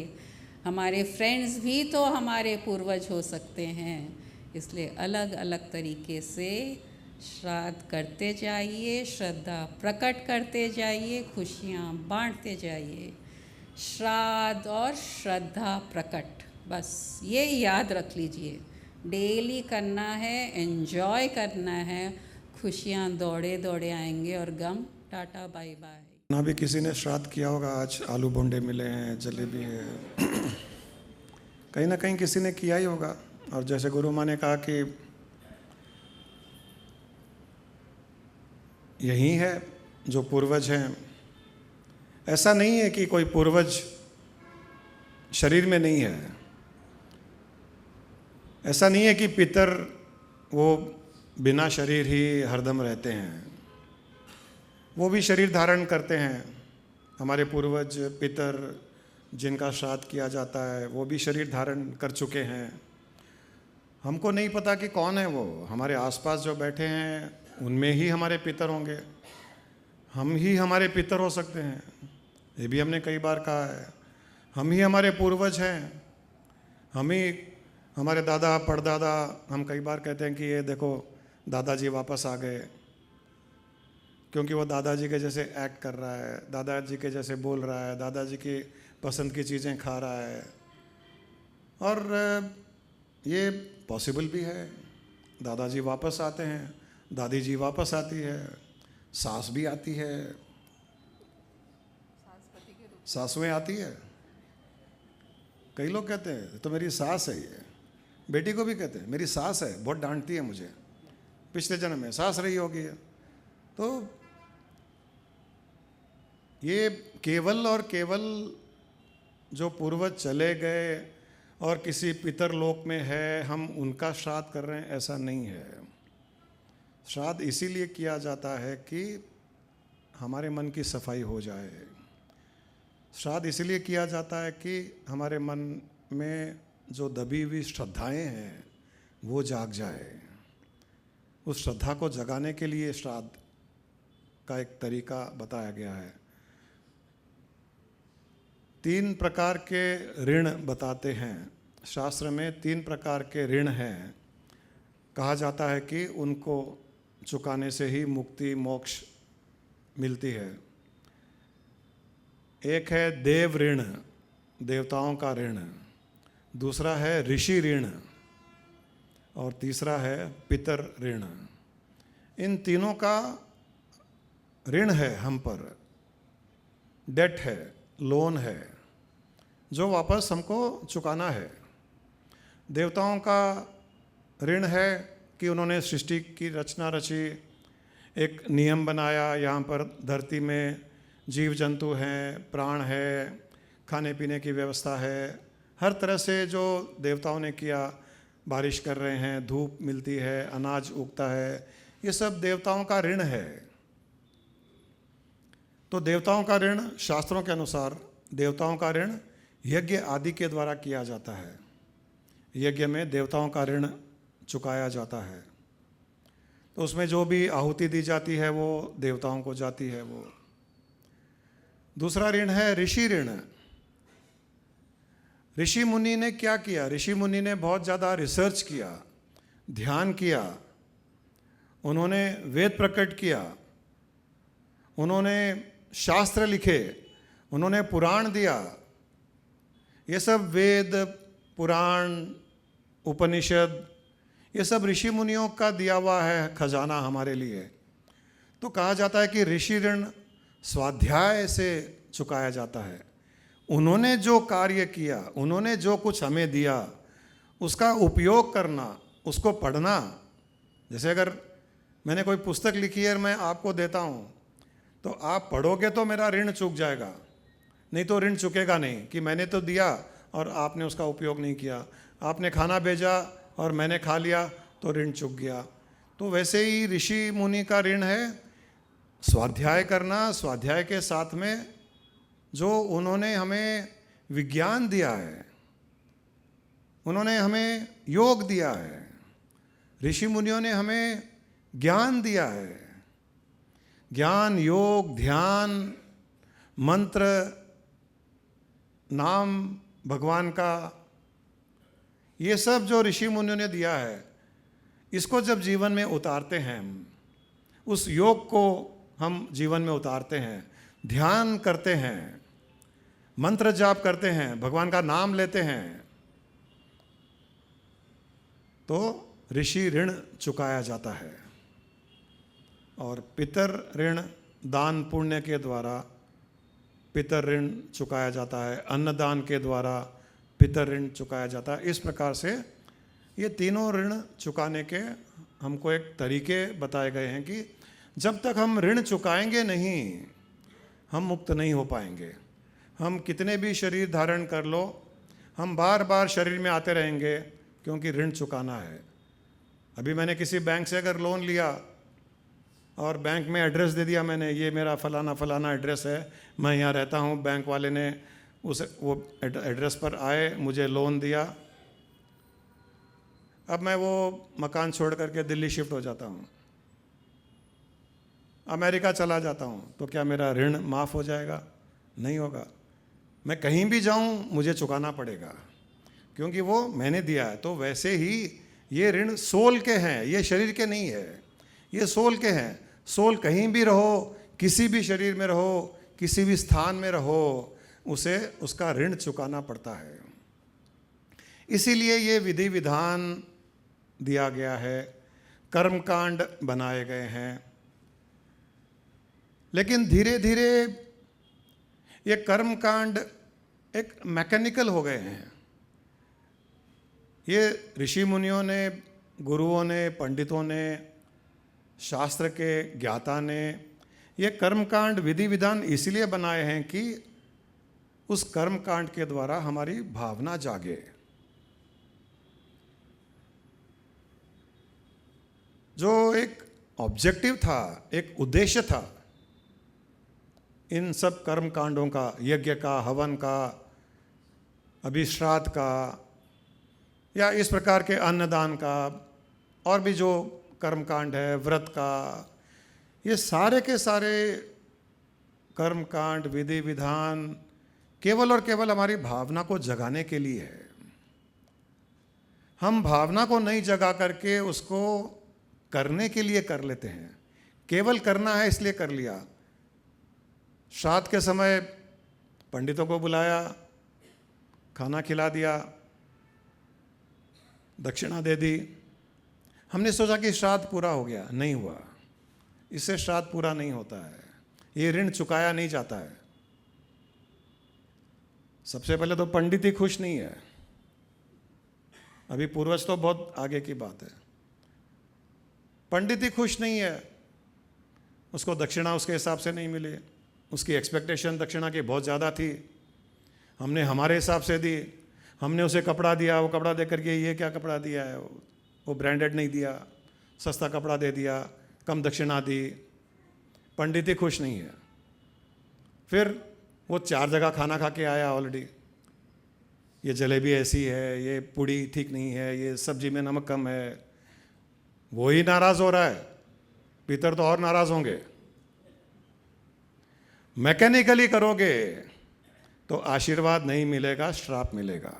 हमारे फ्रेंड्स भी तो हमारे पूर्वज हो सकते हैं। इसलिए अलग अलग तरीके से श्राद्ध करते जाइए, श्रद्धा प्रकट करते जाइए, खुशियाँ बांटते जाइए। श्राद्ध और श्रद्धा प्रकट, बस ये याद रख लीजिए, डेली करना है, एंजॉय करना है, खुशियाँ दौड़े दौड़े आएंगे और गम टाटा बाय बाय। ना भी किसी ने श्राद्ध किया होगा, आज आलू बोंडे मिले हैं, जलेबी है, कहीं ना कहीं किसी ने किया ही होगा। और जैसे गुरु माँ ने कहा कि यही है जो पूर्वज हैं, ऐसा नहीं है कि कोई पूर्वज शरीर में नहीं है, ऐसा नहीं है कि पितर वो बिना शरीर ही हरदम रहते हैं, वो भी शरीर धारण करते हैं। हमारे पूर्वज पितर जिनका श्राद्ध किया जाता है वो भी शरीर धारण कर चुके हैं। हमको नहीं पता कि कौन है वो, हमारे आसपास जो बैठे हैं उनमें ही हमारे पितर होंगे, हम ही हमारे पितर हो सकते हैं, ये भी हमने कई बार कहा है। हम ही हमारे पूर्वज हैं, हम ही हमारे दादा परदादा, हम कई बार कहते हैं कि ये देखो दादाजी वापस आ गए, क्योंकि वो दादाजी के जैसे एक्ट कर रहा है, दादाजी के जैसे बोल रहा है, दादाजी की पसंद की चीज़ें खा रहा है। और ये पॉसिबल भी है, दादाजी वापस आते हैं, दादी जी वापस आती है, सास भी आती है, सासुएं आती है। कई लोग कहते हैं तो मेरी सास है, ये बेटी को भी कहते हैं मेरी सास है, बहुत डांटती है मुझे, पिछले जन्म में सास रही होगी। तो ये केवल और केवल जो पूर्वज चले गए और किसी पितर लोक में है, हम उनका श्राद्ध कर रहे हैं, ऐसा नहीं है। श्राद्ध इसीलिए किया जाता है कि हमारे मन की सफाई हो जाए। श्राद्ध इसलिए किया जाता है कि हमारे मन में जो दबी हुई श्रद्धाएं हैं वो जाग जाए। उस श्रद्धा को जगाने के लिए श्राद्ध का एक तरीका बताया गया है। 3 प्रकार के ऋण बताते हैं शास्त्र में। 3 प्रकार के ऋण हैं। कहा जाता है कि उनको चुकाने से ही मुक्ति मोक्ष मिलती है। एक है देव ऋण, देवताओं का ऋण। दूसरा है ऋषि ऋण और तीसरा है पितर ऋण। इन तीनों का ऋण है हम पर, डेट है, लोन है, जो वापस हमको चुकाना है। देवताओं का ऋण है कि उन्होंने सृष्टि की रचना रची, एक नियम बनाया, यहाँ पर धरती में जीव जंतु हैं, प्राण है, खाने पीने की व्यवस्था है, हर तरह से जो देवताओं ने किया। बारिश कर रहे हैं, धूप मिलती है, अनाज उगता है, ये सब देवताओं का ऋण है। तो देवताओं का ऋण शास्त्रों के अनुसार, देवताओं का ऋण यज्ञ आदि के द्वारा किया जाता है। यज्ञ में देवताओं का ऋण चुकाया जाता है। तो उसमें जो भी आहुति दी जाती है वो देवताओं को जाती है। वो दूसरा ऋण है ऋषि ऋण। ऋषि मुनि ने क्या किया? ऋषि मुनि ने बहुत ज़्यादा रिसर्च किया, ध्यान किया, उन्होंने वेद प्रकट किया, उन्होंने शास्त्र लिखे, उन्होंने पुराण दिया। ये सब वेद, पुराण, उपनिषद, ये सब ऋषि मुनियों का दिया हुआ है खजाना हमारे लिए। तो कहा जाता है कि ऋषि ऋण स्वाध्याय से चुकाया जाता है। उन्होंने जो कार्य किया, उन्होंने जो कुछ हमें दिया, उसका उपयोग करना, उसको पढ़ना। जैसे अगर मैंने कोई पुस्तक लिखी है और मैं आपको देता हूँ, तो आप पढ़ोगे तो मेरा ऋण चूक जाएगा, नहीं तो ऋण चुकेगा नहीं कि मैंने तो दिया और आपने उसका उपयोग नहीं किया। आपने खाना भेजा और मैंने खा लिया तो ऋण चुक गया। तो वैसे ही ऋषि मुनि का ऋण है स्वाध्याय करना। स्वाध्याय के साथ में जो उन्होंने हमें विज्ञान दिया है, उन्होंने हमें योग दिया है, ऋषि मुनियों ने हमें ज्ञान दिया है। ज्ञान, योग, ध्यान, मंत्र, नाम भगवान का, ये सब जो ऋषि मुनियों ने दिया है, इसको जब जीवन में उतारते हैं, उस योग को हम जीवन में उतारते हैं, ध्यान करते हैं, मंत्र जाप करते हैं, भगवान का नाम लेते हैं, तो ऋषि ऋण चुकाया जाता है। और पितर ऋण दान पुण्य के द्वारा पितर ऋण चुकाया जाता है। अन्नदान के द्वारा पितर ऋण चुकाया जाता है। इस प्रकार से ये तीनों ऋण चुकाने के हमको एक तरीके बताए गए हैं कि जब तक हम ऋण चुकाएंगे नहीं, हम मुक्त नहीं हो पाएंगे। हम कितने भी शरीर धारण कर लो, हम बार बार शरीर में आते रहेंगे, क्योंकि ऋण चुकाना है। अभी मैंने किसी बैंक से अगर लोन लिया और बैंक में एड्रेस दे दिया मैंने, ये मेरा फलाना फलाना एड्रेस है, मैं यहाँ रहता हूँ, बैंक वाले ने वो एड्रेस पर आए, मुझे लोन दिया, अब मैं वो मकान छोड़ करके दिल्ली शिफ्ट हो जाता हूँ, अमेरिका चला जाता हूँ, तो क्या मेरा ऋण माफ़ हो जाएगा? नहीं होगा। मैं कहीं भी जाऊँ मुझे चुकाना पड़ेगा, क्योंकि वो मैंने दिया है। तो वैसे ही ये ऋण सोल के हैं, ये शरीर के नहीं है, ये सोल के हैं। सोल कहीं भी रहो, किसी भी शरीर में रहो, किसी भी स्थान में रहो, उसे उसका ऋण चुकाना पड़ता है। इसीलिए ये विधि विधान दिया गया है, कर्मकांड बनाए गए हैं। लेकिन धीरे धीरे ये कर्मकांड एक मैकेनिकल हो गए हैं। ये ऋषि मुनियों ने, गुरुओं ने, पंडितों ने शास्त्र के ज्ञाता ने ये कर्मकांड विधि विधान इसलिए बनाए हैं कि उस कर्मकांड के द्वारा हमारी भावना जागे। जो एक ऑब्जेक्टिव था, एक उद्देश्य था इन सब कर्म कांडों का, यज्ञ का, हवन का, अभिश्राद्ध का, या इस प्रकार के अन्नदान का, और भी जो कर्म कांड है, व्रत का, ये सारे के सारे कर्म कांड विधि विधान केवल और केवल हमारी भावना को जगाने के लिए है। हम भावना को नहीं जगा करके उसको करने के लिए कर लेते हैं। केवल करना है इसलिए कर लिया। श्राद्ध के समय पंडितों को बुलाया, खाना खिला दिया, दक्षिणा दे दी, हमने सोचा कि श्राद्ध पूरा हो गया। नहीं हुआ। इससे श्राद्ध पूरा नहीं होता है, ये ऋण चुकाया नहीं जाता है। सबसे पहले तो पंडित ही खुश नहीं है। अभी पूर्वज तो बहुत आगे की बात है। पंडित ही खुश नहीं है, उसको दक्षिणा उसके हिसाब से नहीं मिली। उसकी एक्सपेक्टेशन दक्षिणा की बहुत ज़्यादा थी, हमने हमारे हिसाब से दी। हमने उसे कपड़ा दिया, वो कपड़ा दे करके ये क्या कपड़ा दिया है, वो ब्रांडेड नहीं दिया, सस्ता कपड़ा दे दिया, कम दक्षिणा दी। पंडित ही खुश नहीं है। फिर वो 4 जगह खाना खा के आया ऑलरेडी, ये जलेबी ऐसी है, ये पूड़ी ठीक नहीं है, ये सब्जी में नमक कम है, वो ही नाराज़ हो रहा है। पितर तो और नाराज़ होंगे। मैकेनिकली करोगे तो आशीर्वाद नहीं मिलेगा, श्राप मिलेगा।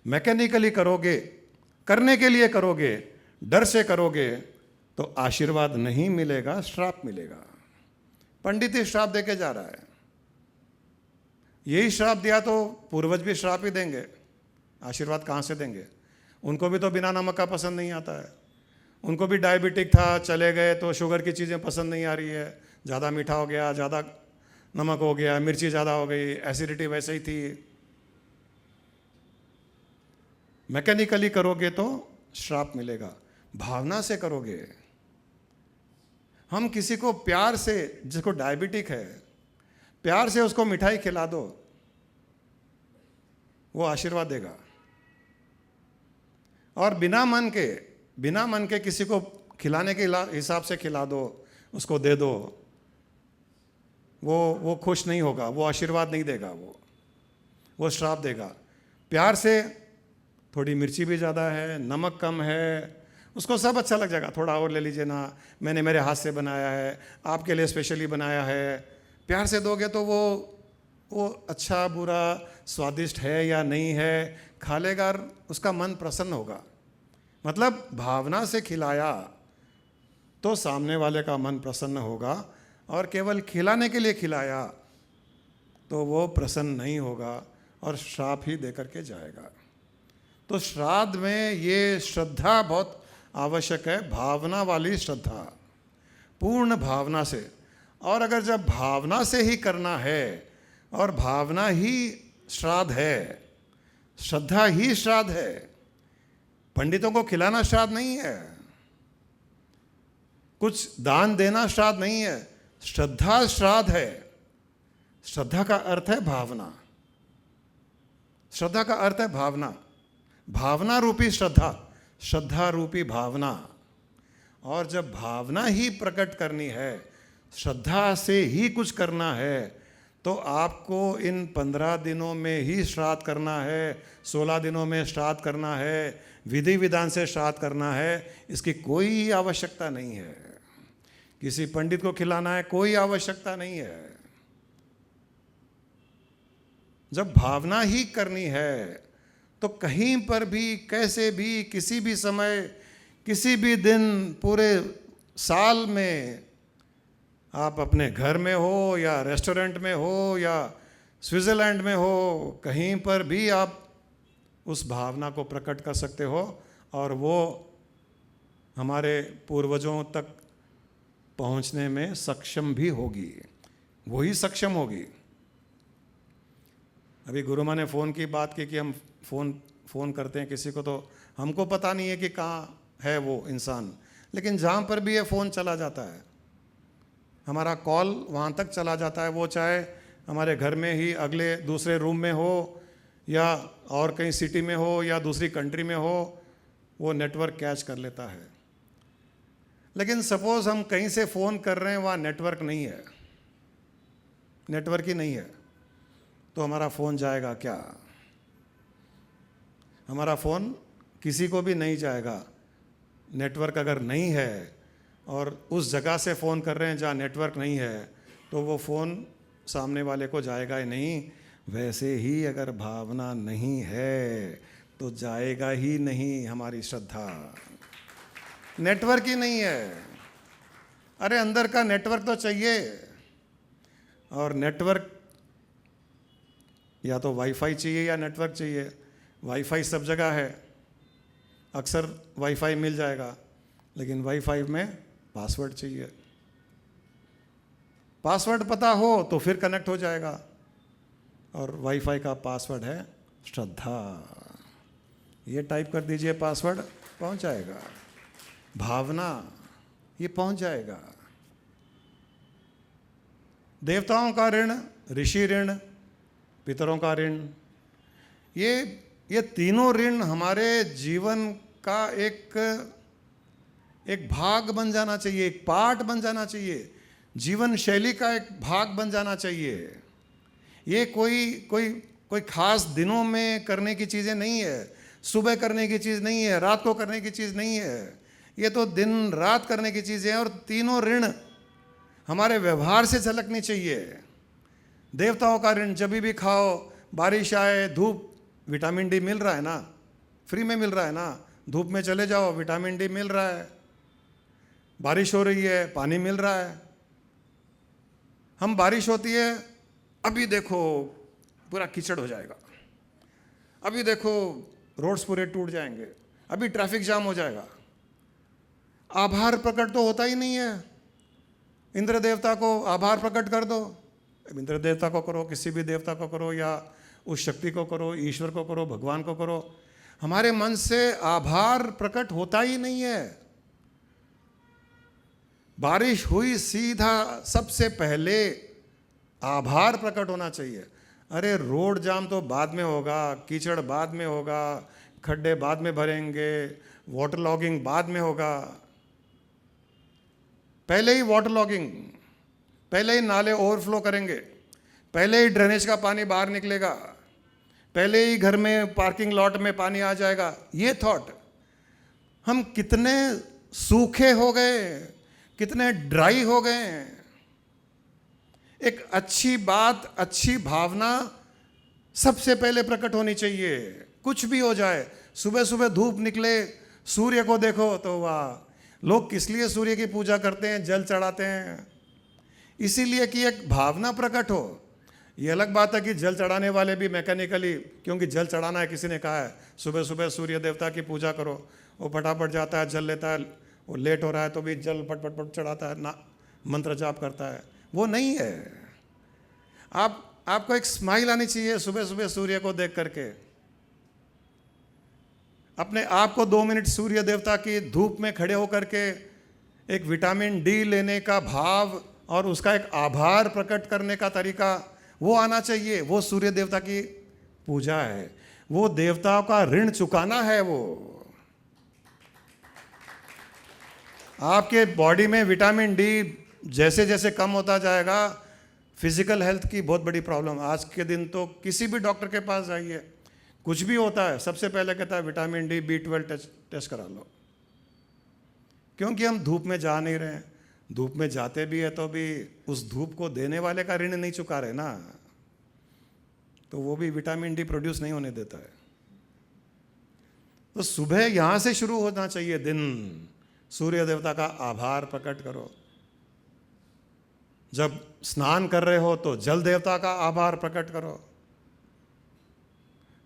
मैकेनिकली करोगे, करने के लिए करोगे, डर से करोगे तो आशीर्वाद नहीं मिलेगा, श्राप मिलेगा। पंडित ही श्राप देके जा रहा है। यही श्राप दिया तो पूर्वज भी श्राप ही देंगे, आशीर्वाद कहाँ से देंगे? उनको भी तो बिना नमक का पसंद नहीं आता है। उनको भी डायबिटिक था, चले गए तो शुगर की चीज़ें पसंद नहीं आ रही है, ज़्यादा मीठा हो गया, ज़्यादा नमक हो गया, मिर्ची ज़्यादा हो गई, एसिडिटी वैसे ही थी। मैकेनिकली करोगे तो श्राप मिलेगा, भावना से करोगे। हम किसी को प्यार से, जिसको डायबिटिक है, प्यार से उसको मिठाई खिला दो, वो आशीर्वाद देगा। और बिना मन के किसी को खिलाने के हिसाब से खिला दो, उसको दे दो, वो खुश नहीं होगा, वो आशीर्वाद नहीं देगा, वो श्राप देगा। प्यार से थोड़ी मिर्ची भी ज़्यादा है, नमक कम है, उसको सब अच्छा लग जाएगा। थोड़ा और ले लीजिए ना, मैंने मेरे हाथ से बनाया है, आपके लिए स्पेशली बनाया है। प्यार से दोगे तो वो अच्छा बुरा स्वादिष्ट है या नहीं है खा लेगा और उसका मन प्रसन्न होगा। मतलब भावना से खिलाया तो सामने वाले का मन प्रसन्न होगा, और केवल खिलाने के लिए खिलाया तो वो प्रसन्न नहीं होगा और श्राप ही दे करके जाएगा। तो श्राद्ध में ये श्रद्धा बहुत आवश्यक है, भावना वाली श्रद्धा, पूर्ण भावना से। और अगर जब भावना से ही करना है और भावना ही श्राद्ध है, श्रद्धा ही श्राद्ध है, पंडितों को खिलाना श्राद्ध नहीं है, कुछ दान देना श्राद्ध नहीं है, श्रद्धा श्राद्ध है। श्रद्धा का अर्थ है भावना, श्रद्धा का अर्थ है भावना, भावना रूपी श्रद्धा, श्रद्धा रूपी भावना। और जब भावना ही प्रकट करनी है, श्रद्धा से ही कुछ करना है, तो आपको इन 15 दिनों में ही श्राद्ध करना है, 16 दिनों में श्राद्ध करना है, विधि विधान से श्राद्ध करना है। इसकी कोई आवश्यकता नहीं है, किसी पंडित को खिलाना है, कोई आवश्यकता नहीं है। जब भावना ही करनी है तो कहीं पर भी, कैसे भी, किसी भी समय, किसी भी दिन, पूरे साल में, आप अपने घर में हो या रेस्टोरेंट में हो या स्विट्ज़रलैंड में हो, कहीं पर भी आप उस भावना को प्रकट कर सकते हो और वो हमारे पूर्वजों तक पहुंचने में सक्षम भी होगी, वही सक्षम होगी। अभी गुरु माँ ने फ़ोन की बात की कि हम फ़ोन करते हैं किसी को तो हमको पता नहीं है कि कहाँ है वो इंसान, लेकिन जहाँ पर भी ये फ़ोन चला जाता है, हमारा कॉल वहाँ तक चला जाता है, वो चाहे हमारे घर में ही अगले दूसरे रूम में हो या और कहीं सिटी में हो या दूसरी कंट्री में हो, वो नेटवर्क कैच कर लेता है। लेकिन सपोज हम कहीं से फ़ोन कर रहे हैं, वहाँ नेटवर्क नहीं है, नेटवर्क ही नहीं है, तो हमारा फ़ोन जाएगा क्या? हमारा फ़ोन किसी को भी नहीं जाएगा। नेटवर्क अगर नहीं है और उस जगह से फ़ोन कर रहे हैं जहाँ नेटवर्क नहीं है, तो वो फ़ोन सामने वाले को जाएगा ही नहीं। वैसे ही अगर भावना नहीं है तो जाएगा ही नहीं हमारी श्रद्धा। नेटवर्क ही नहीं है। अरे अंदर का नेटवर्क तो चाहिए, और नेटवर्क या तो वाईफाई चाहिए या नेटवर्क चाहिए। वाईफाई सब जगह है, अक्सर वाईफाई मिल जाएगा, लेकिन वाईफाई में पासवर्ड चाहिए। पासवर्ड पता हो तो फिर कनेक्ट हो जाएगा, और वाईफाई का पासवर्ड है श्रद्धा। ये टाइप कर दीजिए पासवर्ड, पहुंच जाएगा। भावना, ये पहुंच जाएगा। देवताओं का ऋण, ऋषि ऋण, पितरों का ऋण, ये तीनों ऋण हमारे जीवन का एक भाग बन जाना चाहिए, एक पार्ट बन जाना चाहिए, जीवन शैली का एक भाग बन जाना चाहिए। ये कोई खास दिनों में करने की चीज़ें नहीं है, सुबह करने की चीज़ नहीं है, रात को करने की चीज़ नहीं है। ये तो दिन रात करने की चीज़ें हैं, और तीनों ऋण हमारे व्यवहार से झलकनी चाहिए। देवताओं का ऋण, जब भी खाओ, बारिश आए, धूप, विटामिन डी मिल रहा है ना, फ्री में मिल रहा है ना। धूप में चले जाओ, विटामिन डी मिल रहा है। बारिश हो रही है, पानी मिल रहा है। हम बारिश होती है, अभी देखो पूरा कीचड़ हो जाएगा, अभी देखो रोड्स पूरे टूट जाएंगे, अभी ट्रैफिक जाम हो जाएगा। आभार प्रकट तो होता ही नहीं है। इंद्र देवता को आभार प्रकट कर दो, इंद्र देवता को करो, किसी भी देवता को करो, या उस शक्ति को करो, ईश्वर को करो, भगवान को करो। हमारे मन से आभार प्रकट होता ही नहीं है। बारिश हुई, सीधा सबसे पहले आभार प्रकट होना चाहिए। अरे रोड जाम तो बाद में होगा, कीचड़ बाद में होगा, खड्डे बाद में भरेंगे, वाटर लॉगिंग बाद में होगा। पहले ही वाटर लॉगिंग, पहले ही नाले ओवरफ्लो करेंगे, पहले ही ड्रेनेज का पानी बाहर निकलेगा, पहले ही घर में पार्किंग लॉट में पानी आ जाएगा। ये थॉट, हम कितने सूखे हो गए, कितने ड्राई हो गए। एक अच्छी बात, अच्छी भावना सबसे पहले प्रकट होनी चाहिए। कुछ भी हो जाए, सुबह सुबह धूप निकले, सूर्य को देखो तो वाह। लोग किस लिए सूर्य की पूजा करते हैं, जल चढ़ाते हैं? इसीलिए कि एक भावना प्रकट हो। ये अलग बात है कि जल चढ़ाने वाले भी मैकेनिकली, क्योंकि जल चढ़ाना है, किसी ने कहा है सुबह सुबह सूर्य देवता की पूजा करो, वो फटाफट जाता है, जल लेता है, वो लेट हो रहा है तो भी जल फट फट फट चढ़ाता है, ना मंत्र जाप करता है। वो नहीं है। आपको एक स्माइल आनी चाहिए सुबह सुबह सूर्य को देख करके। अपने आप को 2 मिनट सूर्य देवता की धूप में खड़े होकर के एक विटामिन डी लेने का भाव और उसका एक आभार प्रकट करने का तरीका, वो आना चाहिए। वो सूर्य देवता की पूजा है, वो देवताओं का ऋण चुकाना है। वो आपके बॉडी में विटामिन डी जैसे जैसे कम होता जाएगा, फिजिकल हेल्थ की बहुत बड़ी प्रॉब्लम। आज के दिन तो किसी भी डॉक्टर के पास जाइए, कुछ भी होता है सबसे पहले कहता है विटामिन डी, B12 टेस्ट करा लो। क्योंकि हम धूप में जा नहीं रहे हैं। धूप में जाते भी है तो भी उस धूप को देने वाले का ऋण नहीं चुका रहे ना, तो वो भी विटामिन डी प्रोड्यूस नहीं होने देता है। तो सुबह यहां से शुरू होना चाहिए दिन। सूर्य देवता का आभार प्रकट करो। जब स्नान कर रहे हो तो जल देवता का आभार प्रकट करो।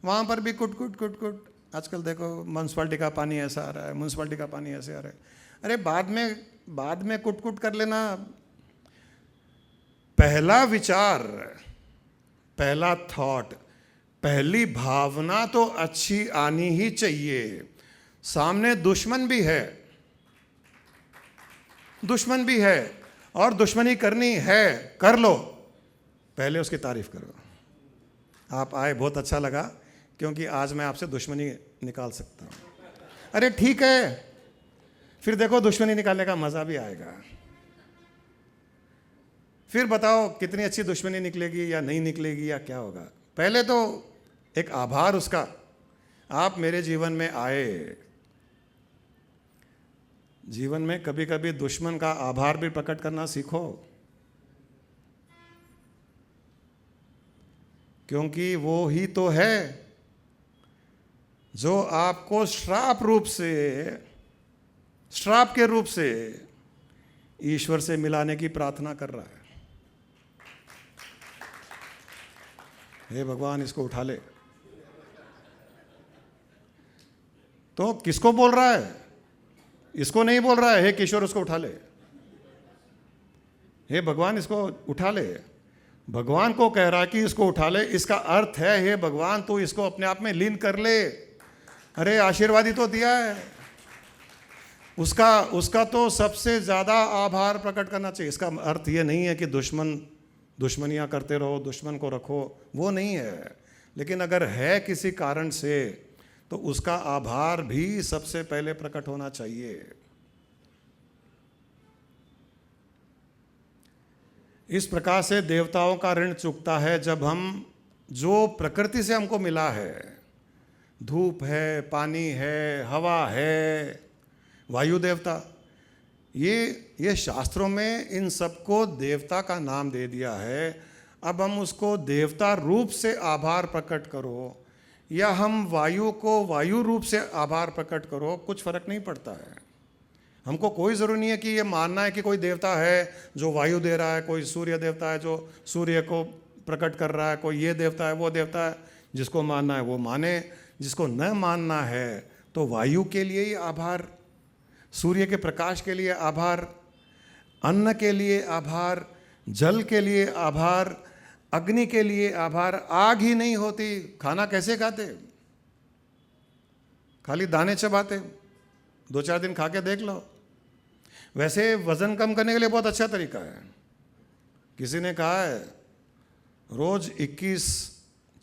वहां पर भी कुट कुट कुट कुट, आजकल देखो म्यूनसिपालिटी का पानी ऐसा आ रहा है, म्यूनसिपालिटी का पानी ऐसे आ रहा है। अरे बाद में कुट कुट कर लेना। पहला विचार, पहला थॉट, पहली भावना तो अच्छी आनी ही चाहिए। सामने दुश्मन भी है, दुश्मन भी है और दुश्मनी करनी है, कर लो, पहले उसकी तारीफ करो। आप आए, बहुत अच्छा लगा, क्योंकि आज मैं आपसे दुश्मनी निकाल सकता हूँ। अरे ठीक है, फिर देखो दुश्मनी निकालने का मज़ा भी आएगा। फिर बताओ कितनी अच्छी दुश्मनी निकलेगी या नहीं निकलेगी या क्या होगा। पहले तो एक आभार उसका, आप मेरे जीवन में आए। जीवन में कभी कभी दुश्मन का आभार भी प्रकट करना सीखो, क्योंकि वो ही तो है जो आपको श्राप के रूप से ईश्वर से मिलाने की प्रार्थना कर रहा है। हे भगवान, इसको उठा ले। तो किसको बोल रहा है? इसको नहीं बोल रहा है हे किशोर उसको उठा ले, हे भगवान इसको उठा ले। भगवान को कह रहा है कि इसको उठा ले। इसका अर्थ है हे भगवान तू इसको अपने आप में लीन कर ले। अरे आशीर्वाद ही तो दिया है, उसका तो सबसे ज़्यादा आभार प्रकट करना चाहिए। इसका अर्थ ये नहीं है कि दुश्मनियाँ करते रहो, दुश्मन को रखो, वो नहीं है। लेकिन अगर है किसी कारण से तो उसका आभार भी सबसे पहले प्रकट होना चाहिए। इस प्रकार से देवताओं का ऋण चुकता है जब हम, जो प्रकृति से हमको मिला है, धूप है, पानी है, हवा है, वायु देवता, ये शास्त्रों में इन सबको देवता का नाम दे दिया है। अब हम उसको देवता रूप से आभार प्रकट करो या हम वायु को वायु रूप से आभार प्रकट करो, कुछ फर्क नहीं पड़ता है। हमको कोई ज़रूरी नहीं है कि ये मानना है कि कोई देवता है जो वायु दे रहा है, कोई सूर्य देवता है जो सूर्य को प्रकट कर रहा है, कोई ये देवता है वो देवता है। जिसको मानना है वो माने, जिसको न मानना है तो वायु के लिए ही आभार, सूर्य के प्रकाश के लिए आभार, अन्न के लिए आभार, जल के लिए आभार, अग्नि के लिए आभार। आग ही नहीं होती, खाना कैसे खाते? खाली दाने चबाते। 2-4 दिन खा के देख लो। वैसे वजन कम करने के लिए बहुत अच्छा तरीका है। किसी ने कहा है रोज 21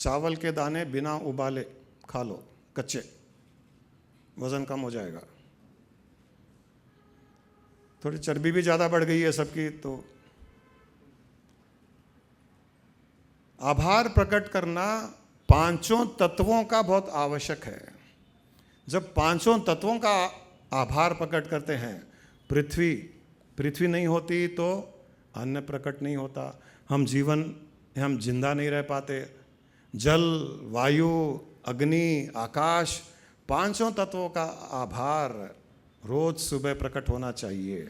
चावल के दाने बिना उबाले खा लो, कच्चे, वजन कम हो जाएगा। थोड़ी चर्बी भी ज़्यादा बढ़ गई है सबकी। तो आभार प्रकट करना पांचों तत्वों का बहुत आवश्यक है। जब पांचों तत्वों का आभार प्रकट करते हैं, पृथ्वी नहीं होती तो अन्न प्रकट नहीं होता, हम जिंदा नहीं रह पाते। जल, वायु, अग्नि, आकाश, पांचों तत्वों का आभार रोज सुबह प्रकट होना चाहिए।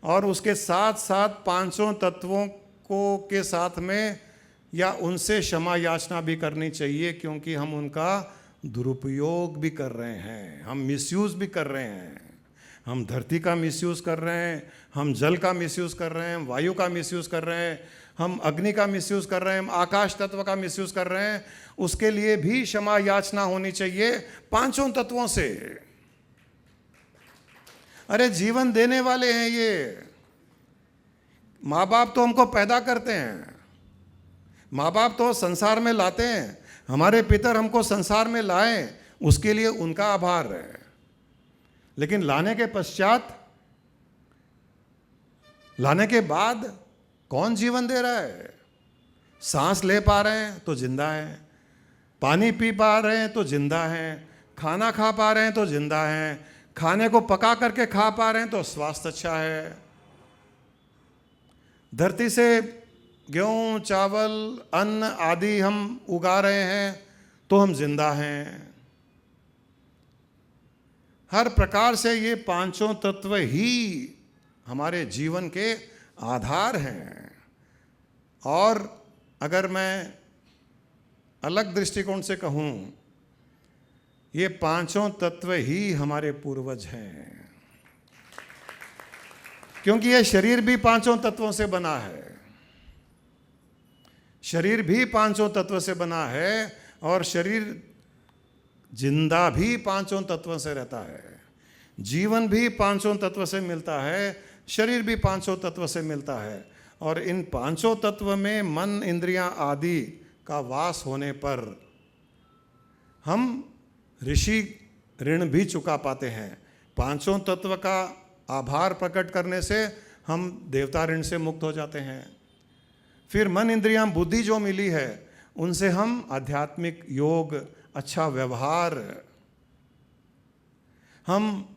और उसके साथ साथ पांचों तत्वों को के साथ में या उनसे क्षमा याचना भी करनी चाहिए, क्योंकि हम उनका दुरुपयोग भी कर रहे हैं, हम मिसयूज़ भी कर रहे हैं। हम धरती का मिसयूज़ कर रहे हैं, हम जल का मिसयूज़ कर रहे हैं, हम वायु का मिसयूज़ कर रहे हैं, हम अग्नि का मिसयूज़ कर रहे हैं, हम आकाश तत्व का मिसयूज़ कर रहे हैं। उसके लिए भी क्षमा याचना होनी चाहिए पांचों तत्वों से। अरे जीवन देने वाले हैं ये। माँ बाप तो हमको पैदा करते हैं, माँ बाप तो संसार में लाते हैं। हमारे पितर हमको संसार में लाए, उसके लिए उनका आभार है। लेकिन लाने के पश्चात, लाने के बाद कौन जीवन दे रहा है? सांस ले पा रहे हैं तो जिंदा हैं, पानी पी पा रहे हैं तो जिंदा हैं, खाना खा पा रहे हैं तो जिंदा हैं, खाने को पका करके खा पा रहे हैं तो स्वास्थ्य अच्छा है। धरती से गेहूँ, चावल, अन्न आदि हम उगा रहे हैं तो हम जिंदा हैं। हर प्रकार से ये पांचों तत्व ही हमारे जीवन के आधार हैं। और अगर मैं अलग दृष्टिकोण से कहूँ, ये पांचों तत्व ही हमारे पूर्वज हैं, क्योंकि ये शरीर भी पांचों तत्वों से बना है। शरीर भी पांचों तत्व से बना है और शरीर जिंदा भी पांचों तत्वों से रहता है। जीवन भी पांचों तत्व से मिलता है। शरीर भी पांचों तत्व से मिलता है, और इन पांचों तत्व में मन, इंद्रियां आदि का वास होने पर हम ऋषि ऋण भी चुका पाते हैं। पांचों तत्व का आभार प्रकट करने से हम देवता ऋण से मुक्त हो जाते हैं। फिर मन, इंद्रियां, बुद्धि जो मिली है उनसे हम आध्यात्मिक योग, अच्छा व्यवहार, हम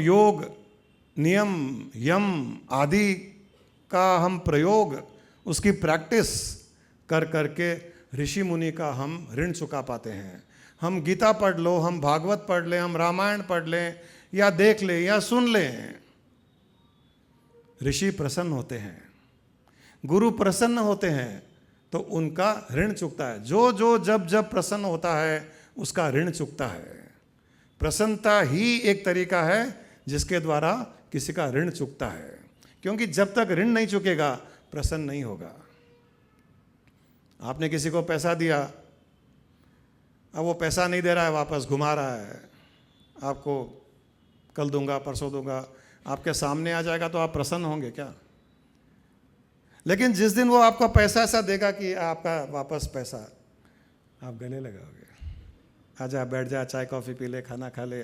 योग, नियम, यम आदि का हम प्रयोग, उसकी प्रैक्टिस कर करके ऋषि मुनि का हम ऋण चुका पाते हैं। हम गीता पढ़ लो, हम भागवत पढ़ लें, हम रामायण पढ़ लें या देख लें या सुन लें, ऋषि प्रसन्न होते हैं, गुरु प्रसन्न होते हैं, तो उनका ऋण चुकता है। जो जो जब जब प्रसन्न होता है उसका ऋण चुकता है। प्रसन्नता ही एक तरीका है जिसके द्वारा किसी का ऋण चुकता है, क्योंकि जब तक ऋण नहीं चुकेगा प्रसन्न नहीं होगा। आपने किसी को पैसा दिया, अब वो पैसा नहीं दे रहा है, वापस घुमा रहा है, आपको कल दूंगा, परसों दूंगा, आपके सामने आ जाएगा तो आप प्रसन्न होंगे क्या? लेकिन जिस दिन वो आपका पैसा ऐसा देगा कि आपका वापस पैसा, आप गले लगाओगे, आजा बैठ जा, चाय कॉफ़ी पी ले, खाना खा ले,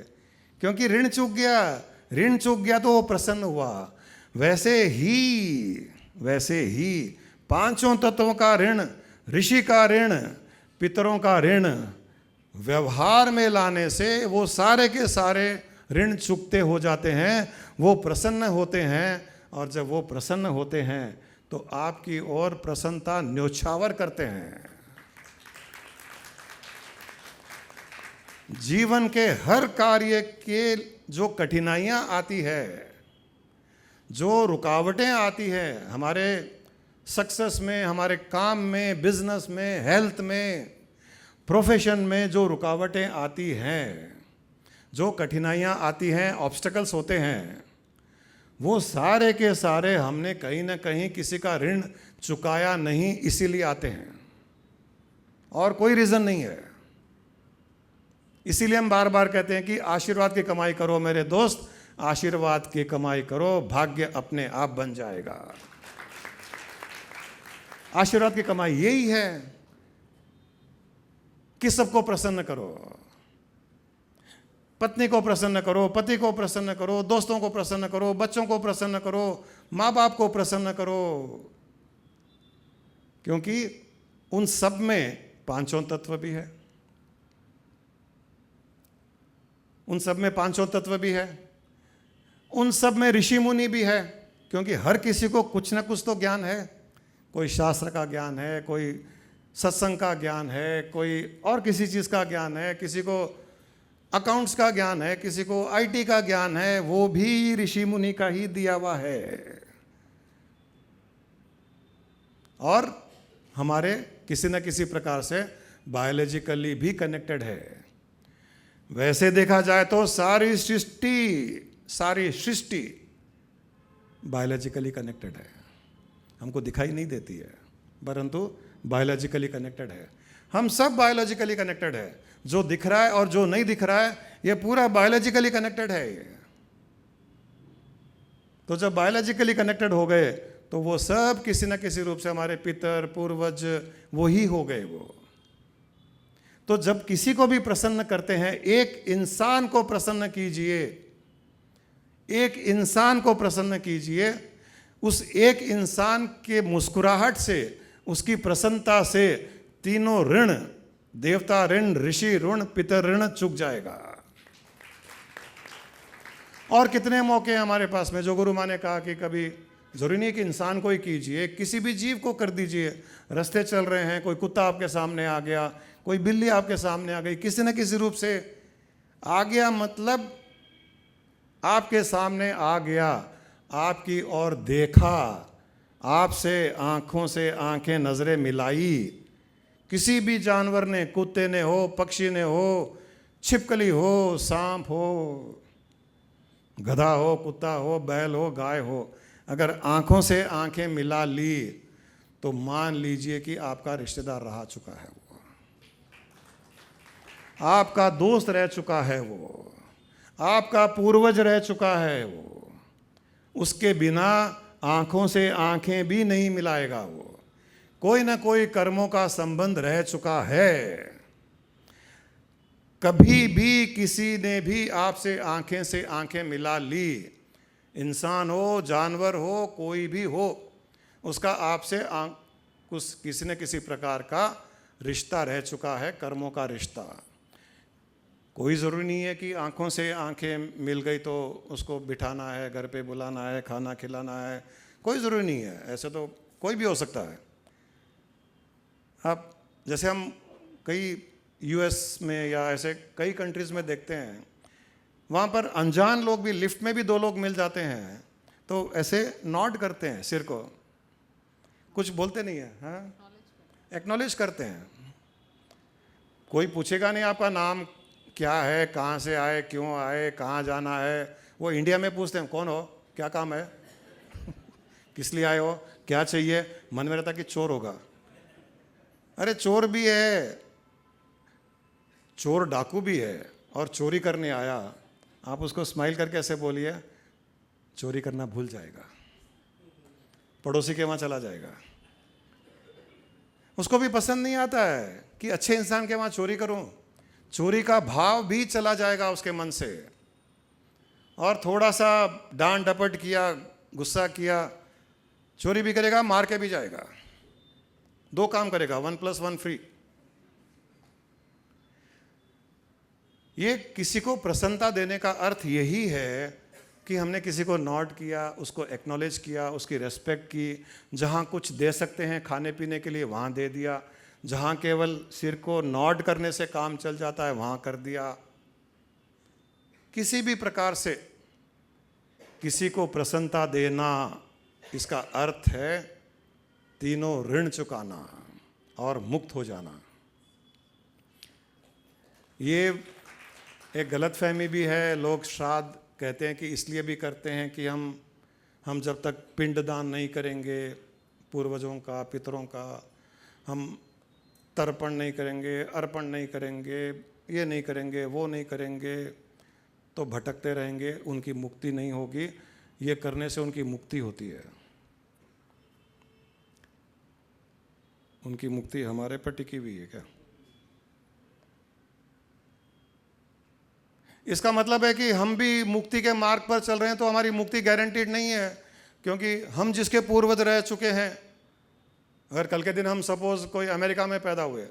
क्योंकि ऋण चूक गया। ऋण चूक गया तो वो प्रसन्न हुआ। वैसे ही पांचों तत्वों का ऋण, ऋषि का ऋण, पितरों का ऋण व्यवहार में लाने से वो सारे के सारे ऋण चुकते हो जाते हैं, वो प्रसन्न होते हैं। और जब वो प्रसन्न होते हैं तो आपकी ओर प्रसन्नता न्योछावर करते हैं। जीवन के हर कार्य के जो कठिनाइयां आती है, जो रुकावटें आती हैं हमारे सक्सेस में, हमारे काम में, बिजनेस में, हेल्थ में, प्रोफेशन में, जो रुकावटें आती हैं, जो कठिनाइयां आती हैं, ऑब्स्टेकल्स होते हैं, वो सारे के सारे हमने कहीं ना कहीं किसी का ऋण चुकाया नहीं, इसीलिए आते हैं, और कोई रीज़न नहीं है। इसीलिए हम बार बार कहते हैं कि आशीर्वाद की कमाई करो मेरे दोस्त, आशीर्वाद की कमाई करो, भाग्य अपने आप बन जाएगा। आशीर्वाद की कमाई यही है कि सबको प्रसन्न करो, पत्नी को प्रसन्न करो, पति को प्रसन्न करो, दोस्तों को प्रसन्न करो, बच्चों को प्रसन्न करो, माँ बाप को प्रसन्न करो, क्योंकि उन सब में पांचों तत्व भी है। उन सब में पांचों तत्व भी है, उन सब में ऋषि मुनि भी है, क्योंकि हर किसी को कुछ ना कुछ तो ज्ञान है। कोई शास्त्र का ज्ञान है, कोई सत्संग का ज्ञान है, कोई और किसी चीज़ का ज्ञान है, किसी को अकाउंट्स का ज्ञान है, किसी को आईटी का ज्ञान है, वो भी ऋषि मुनि का ही दिया हुआ है। और हमारे किसी न किसी प्रकार से बायोलॉजिकली भी कनेक्टेड है। वैसे देखा जाए तो सारी सृष्टि बायोलॉजिकली कनेक्टेड है, हमको दिखाई नहीं देती है, परंतु बायोलॉजिकली कनेक्टेड है। हम सब बायोलॉजिकली कनेक्टेड है, जो दिख रहा है और जो नहीं दिख रहा है, ये पूरा बायोलॉजिकली कनेक्टेड है ये। तो जब बायोलॉजिकली कनेक्टेड हो गए तो वो सब किसी न किसी रूप से हमारे पितर, पूर्वज वही हो गए वो। तो जब किसी को भी प्रसन्न करते हैं, एक इंसान को प्रसन्न कीजिए, एक इंसान को प्रसन्न कीजिए, उस एक इंसान के मुस्कुराहट से, उसकी प्रसन्नता से तीनों ऋण, देवता ऋण, ऋषि ऋण, पितर ऋण चुक जाएगा। और कितने मौके हैं हमारे पास में, जो गुरु माँ ने कहा कि कभी जरूरी नहीं कि इंसान को ही कीजिए, किसी भी जीव को कर दीजिए। रास्ते चल रहे हैं, कोई कुत्ता आपके सामने आ गया, कोई बिल्ली आपके सामने आ गई, किसी न किसी रूप से आ गया, मतलब आपके सामने आ गया, आपकी ओर देखा, आपसे आंखों से आंखें, नजरें मिलाई। किसी भी जानवर ने, कुत्ते ने हो, पक्षी ने हो, छिपकली हो, सांप हो, गधा हो, कुत्ता हो, बैल हो, गाय हो, अगर आंखों से आंखें मिला ली तो मान लीजिए कि आपका रिश्तेदार रह चुका है, वो आपका दोस्त रह चुका है, वो आपका पूर्वज रह चुका है, वो उसके बिना आंखों से आंखें भी नहीं मिलाएगा। वो कोई ना कोई कर्मों का संबंध रह चुका है। कभी भी किसी ने भी आपसे आंखें से आंखें मिला ली, इंसान हो, जानवर हो, कोई भी हो, उसका आपसे कुछ किसी न किसी प्रकार का रिश्ता रह चुका है, कर्मों का रिश्ता। कोई ज़रूरी नहीं है कि आंखों से आंखें मिल गई तो उसको बिठाना है, घर पे बुलाना है, खाना खिलाना है, कोई ज़रूरी नहीं है। ऐसे तो कोई भी हो सकता है। अब जैसे हम कई यूएस में या ऐसे कई कंट्रीज़ में देखते हैं, वहाँ पर अनजान लोग भी, लिफ्ट में भी दो लोग मिल जाते हैं तो ऐसे नॉड करते हैं सिर को, कुछ बोलते नहीं है, हाँ, एक्नॉलेज करते हैं। कोई पूछेगा नहीं आपका नाम क्या है, कहाँ से आए, क्यों आए, कहाँ जाना है। वो इंडिया में पूछते हैं कौन हो, क्या काम है, किस लिए आए हो, क्या चाहिए। मन में रहता कि चोर होगा। अरे चोर भी है, चोर डाकू भी है और चोरी करने आया। आप उसको स्माइल करके ऐसे बोलिए, चोरी करना भूल जाएगा, पड़ोसी के वहाँ चला जाएगा। उसको भी पसंद नहीं आता है कि अच्छे इंसान के वहाँ चोरी करूं। चोरी का भाव भी चला जाएगा उसके मन से, और थोड़ा सा डांट डपट किया, गुस्सा किया, चोरी भी करेगा, मार के भी जाएगा। दो काम करेगा, 1+1 फ्री। ये किसी को प्रसन्नता देने का अर्थ यही है कि हमने किसी को नॉट किया, उसको एक्नॉलेज किया, उसकी रेस्पेक्ट की। जहाँ कुछ दे सकते हैं खाने पीने के लिए वहाँ दे दिया, जहाँ केवल सिर को नॉड करने से काम चल जाता है वहाँ कर दिया। किसी भी प्रकार से किसी को प्रसन्नता देना, इसका अर्थ है तीनों ऋण चुकाना और मुक्त हो जाना। ये एक गलतफहमी भी है। लोग श्राद्ध कहते हैं कि इसलिए भी करते हैं कि हम जब तक पिंडदान नहीं करेंगे पूर्वजों का, पितरों का, हम तर्पण नहीं करेंगे, अर्पण नहीं करेंगे, ये नहीं करेंगे, वो नहीं करेंगे, तो भटकते रहेंगे, उनकी मुक्ति नहीं होगी। ये करने से उनकी मुक्ति होती है। उनकी मुक्ति हमारे पर टिकी हुई है क्या? इसका मतलब है कि हम भी मुक्ति के मार्ग पर चल रहे हैं तो हमारी मुक्ति गारंटीड नहीं है, क्योंकि हम जिसके पूर्वज रह चुके हैं, अगर कल के दिन हम सपोज कोई अमेरिका में पैदा हुए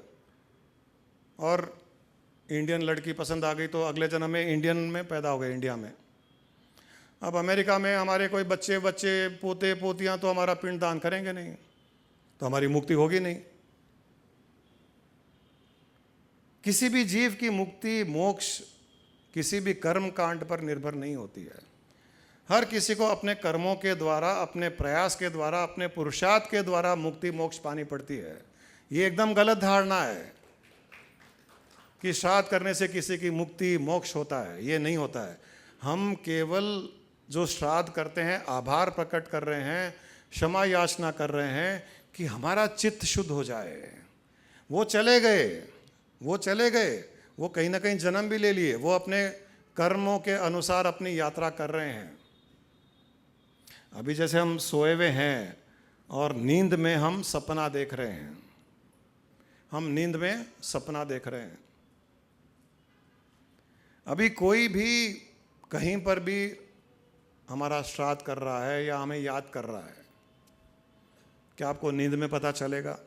और इंडियन लड़की पसंद आ गई तो अगले जन्म में इंडियन में पैदा हो गए, इंडिया में। अब अमेरिका में हमारे कोई बच्चे पोते पोतियां तो हमारा पिंड दान करेंगे नहीं, तो हमारी मुक्ति होगी नहीं। किसी भी जीव की मुक्ति, मोक्ष किसी भी कर्म कांड पर निर्भर नहीं होती है। हर किसी को अपने कर्मों के द्वारा, अपने प्रयास के द्वारा, अपने पुरुषार्थ के द्वारा मुक्ति मोक्ष पानी पड़ती है। ये एकदम गलत धारणा है कि श्राद्ध करने से किसी की मुक्ति मोक्ष होता है। ये नहीं होता है। हम केवल जो श्राद्ध करते हैं आभार प्रकट कर रहे हैं, क्षमा याचना कर रहे हैं कि हमारा चित्त शुद्ध हो जाए। वो चले गए, वो कहीं ना कहीं जन्म भी ले लिए, वो अपने कर्मों के अनुसार अपनी यात्रा कर रहे हैं। अभी जैसे हम सोए हुए हैं और नींद में हम सपना देख रहे हैं, हम नींद में सपना देख रहे हैं। अभी कोई भी कहीं पर भी हमारा श्राद्ध कर रहा है या हमें याद कर रहा है, क्या आपको नींद में पता चलेगा?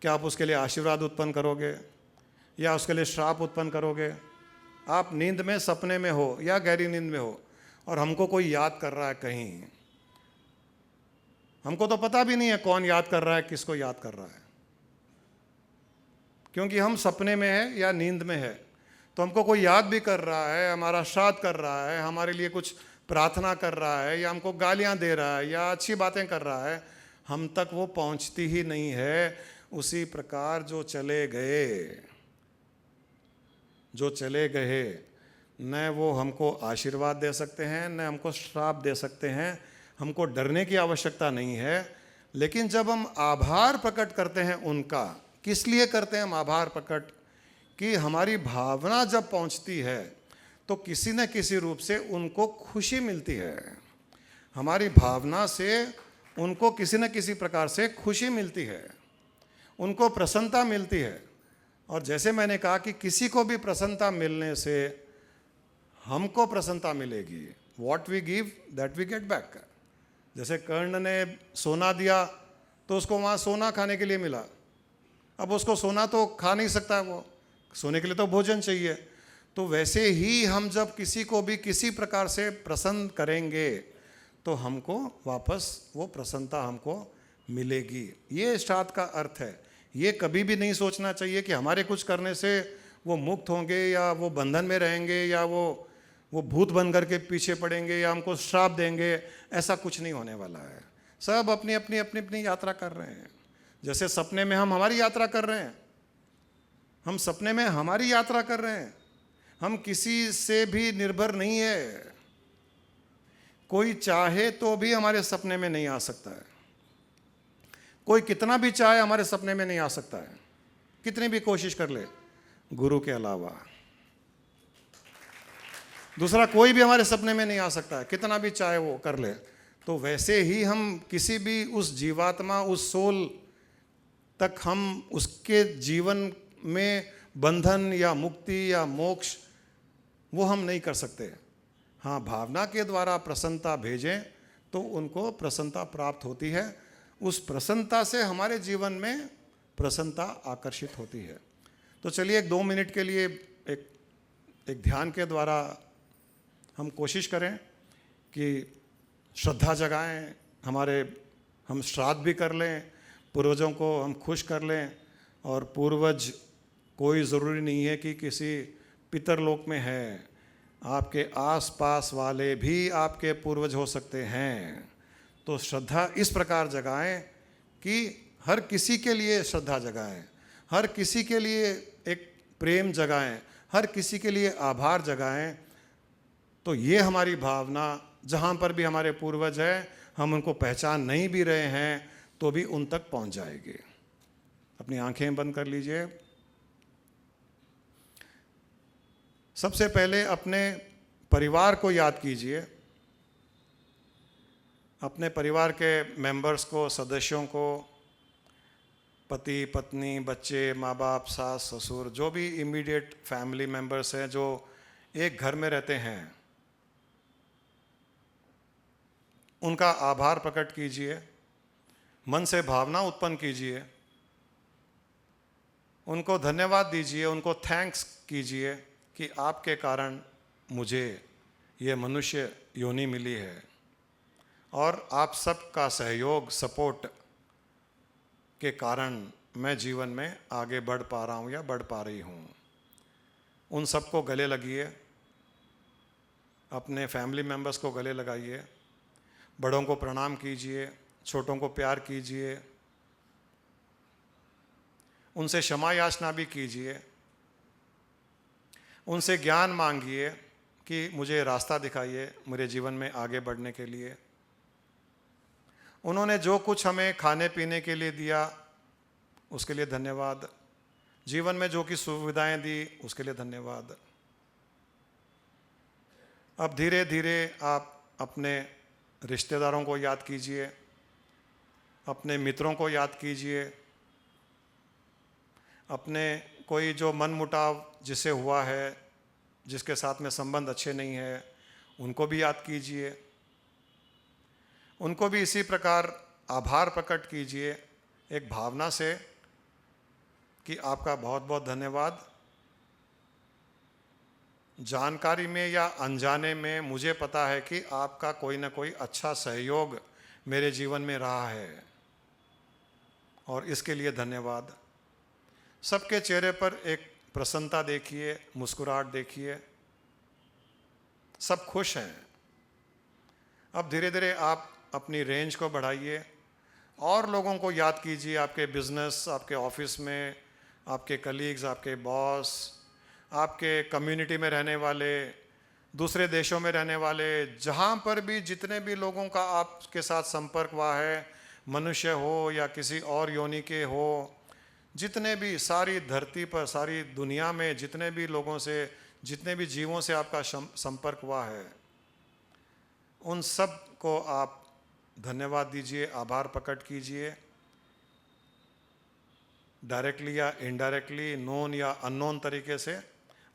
क्या आप उसके लिए आशीर्वाद उत्पन्न करोगे या उसके लिए श्राप उत्पन्न करोगे? आप नींद में, सपने में हो या गहरी नींद में हो और हमको कोई याद कर रहा है कहीं, हमको तो पता भी नहीं है कौन याद कर रहा है, किसको याद कर रहा है, क्योंकि हम सपने में है या नींद में है। तो हमको कोई याद भी कर रहा है, हमारा श्राद्ध कर रहा है, हमारे लिए कुछ प्रार्थना कर रहा है या हमको गालियां दे रहा है या अच्छी बातें कर रहा है, हम तक वो पहुंचती ही नहीं है। उसी प्रकार जो चले गए न वो हमको आशीर्वाद दे सकते हैं, न हमको श्राप दे सकते हैं। हमको डरने की आवश्यकता नहीं है। लेकिन जब हम आभार प्रकट करते हैं उनका, किस लिए करते हैं हम आभार प्रकट? कि हमारी भावना जब पहुंचती है तो किसी न किसी रूप से उनको खुशी मिलती है, हमारी भावना से उनको किसी न किसी प्रकार से खुशी मिलती है, उनको प्रसन्नता मिलती है। और जैसे मैंने कहा कि किसी को भी प्रसन्नता मिलने से हमको प्रसन्नता मिलेगी। What we give that we get back. जैसे कर्ण ने सोना दिया तो उसको वहाँ सोना खाने के लिए मिला। अब उसको सोना तो खा नहीं सकता, वो सोने के लिए तो भोजन चाहिए। तो वैसे ही हम जब किसी को भी किसी प्रकार से प्रसन्न करेंगे तो हमको वापस वो प्रसन्नता हमको मिलेगी। ये श्राद्ध का अर्थ है। ये कभी भी नहीं सोचना चाहिए कि हमारे कुछ करने से वो मुक्त होंगे या वो बंधन में रहेंगे या वो भूत बन करके पीछे पड़ेंगे या हमको श्राप देंगे। ऐसा कुछ नहीं होने वाला है। सब अपनी अपनी अपनी अपनी यात्रा कर रहे हैं। जैसे सपने में हम हमारी यात्रा कर रहे हैं, हम सपने में हमारी यात्रा कर रहे हैं। हम किसी से भी निर्भर नहीं है। कोई चाहे तो भी हमारे सपने में नहीं आ सकता है। कोई कितना भी चाहे हमारे सपने में नहीं आ सकता है, कितनी भी कोशिश कर ले, गुरु के अलावा दूसरा कोई भी हमारे सपने में नहीं आ सकता है, कितना भी चाहे वो कर ले। तो वैसे ही हम किसी भी उस जीवात्मा, उस सोल तक हम उसके जीवन में बंधन या मुक्ति या मोक्ष वो हम नहीं कर सकते। हाँ, भावना के द्वारा प्रसन्नता भेजें तो उनको प्रसन्नता प्राप्त होती है। उस प्रसन्नता से हमारे जीवन में प्रसन्नता आकर्षित होती है। तो चलिए एक 2 मिनट के लिए एक ध्यान के द्वारा हम कोशिश करें कि श्रद्धा जगाएं, हम श्राद्ध भी कर लें, पूर्वजों को हम खुश कर लें। और पूर्वज कोई ज़रूरी नहीं है कि किसी पितरलोक में है, आपके आसपास वाले भी आपके पूर्वज हो सकते हैं। तो श्रद्धा इस प्रकार जगाएं कि हर किसी के लिए श्रद्धा जगाएं, हर किसी के लिए एक प्रेम जगाएं, हर किसी के लिए आभार जगाएं। तो ये हमारी भावना, जहाँ पर भी हमारे पूर्वज हैं, हम उनको पहचान नहीं भी रहे हैं तो भी उन तक पहुँच जाएगी। अपनी आंखें बंद कर लीजिए। सबसे पहले अपने परिवार को याद कीजिए, अपने परिवार के मेंबर्स को, सदस्यों को, पति पत्नी, बच्चे, माँ बाप, सास ससुर, जो भी इमीडिएट फैमिली मेंबर्स हैं जो एक घर में रहते हैं, उनका आभार प्रकट कीजिए, मन से भावना उत्पन्न कीजिए, उनको धन्यवाद दीजिए, उनको थैंक्स कीजिए कि आपके कारण मुझे ये मनुष्य योनि मिली है और आप सबका सहयोग, सपोर्ट के कारण मैं जीवन में आगे बढ़ पा रहा हूँ या बढ़ पा रही हूँ। उन सबको गले लगिए, अपने फैमिली मेंबर्स को गले लगाइए, बड़ों को प्रणाम कीजिए, छोटों को प्यार कीजिए, उनसे क्षमा याचना भी कीजिए, उनसे ज्ञान मांगिए कि मुझे रास्ता दिखाइए मेरे जीवन में आगे बढ़ने के लिए। उन्होंने जो कुछ हमें खाने पीने के लिए दिया उसके लिए धन्यवाद, जीवन में जो कि सुविधाएं दी उसके लिए धन्यवाद। अब धीरे धीरे आप अपने रिश्तेदारों को याद कीजिए, अपने मित्रों को याद कीजिए, अपने कोई जो मनमुटाव जिससे हुआ है, जिसके साथ में संबंध अच्छे नहीं है, उनको भी याद कीजिए। उनको भी इसी प्रकार आभार प्रकट कीजिए एक भावना से कि आपका बहुत बहुत धन्यवाद। जानकारी में या अनजाने में मुझे पता है कि आपका कोई ना कोई अच्छा सहयोग मेरे जीवन में रहा है और इसके लिए धन्यवाद। सबके चेहरे पर एक प्रसन्नता देखिए, मुस्कुराहट देखिए, सब खुश हैं। अब धीरे धीरे आप अपनी रेंज को बढ़ाइए और लोगों को याद कीजिए, आपके बिजनेस, आपके ऑफिस में, आपके कलीग्स, आपके बॉस, आपके कम्युनिटी में रहने वाले, दूसरे देशों में रहने वाले, जहाँ पर भी जितने भी लोगों का आपके साथ संपर्क हुआ है, मनुष्य हो या किसी और योनि के हो, जितने भी सारी धरती पर, सारी दुनिया में जितने भी लोगों से जितने भी जीवों से आपका संपर्क हुआ है, उन सब को आप धन्यवाद दीजिए, आभार प्रकट कीजिए। डायरेक्टली या इनडायरेक्टली, नोन या अननोन तरीके से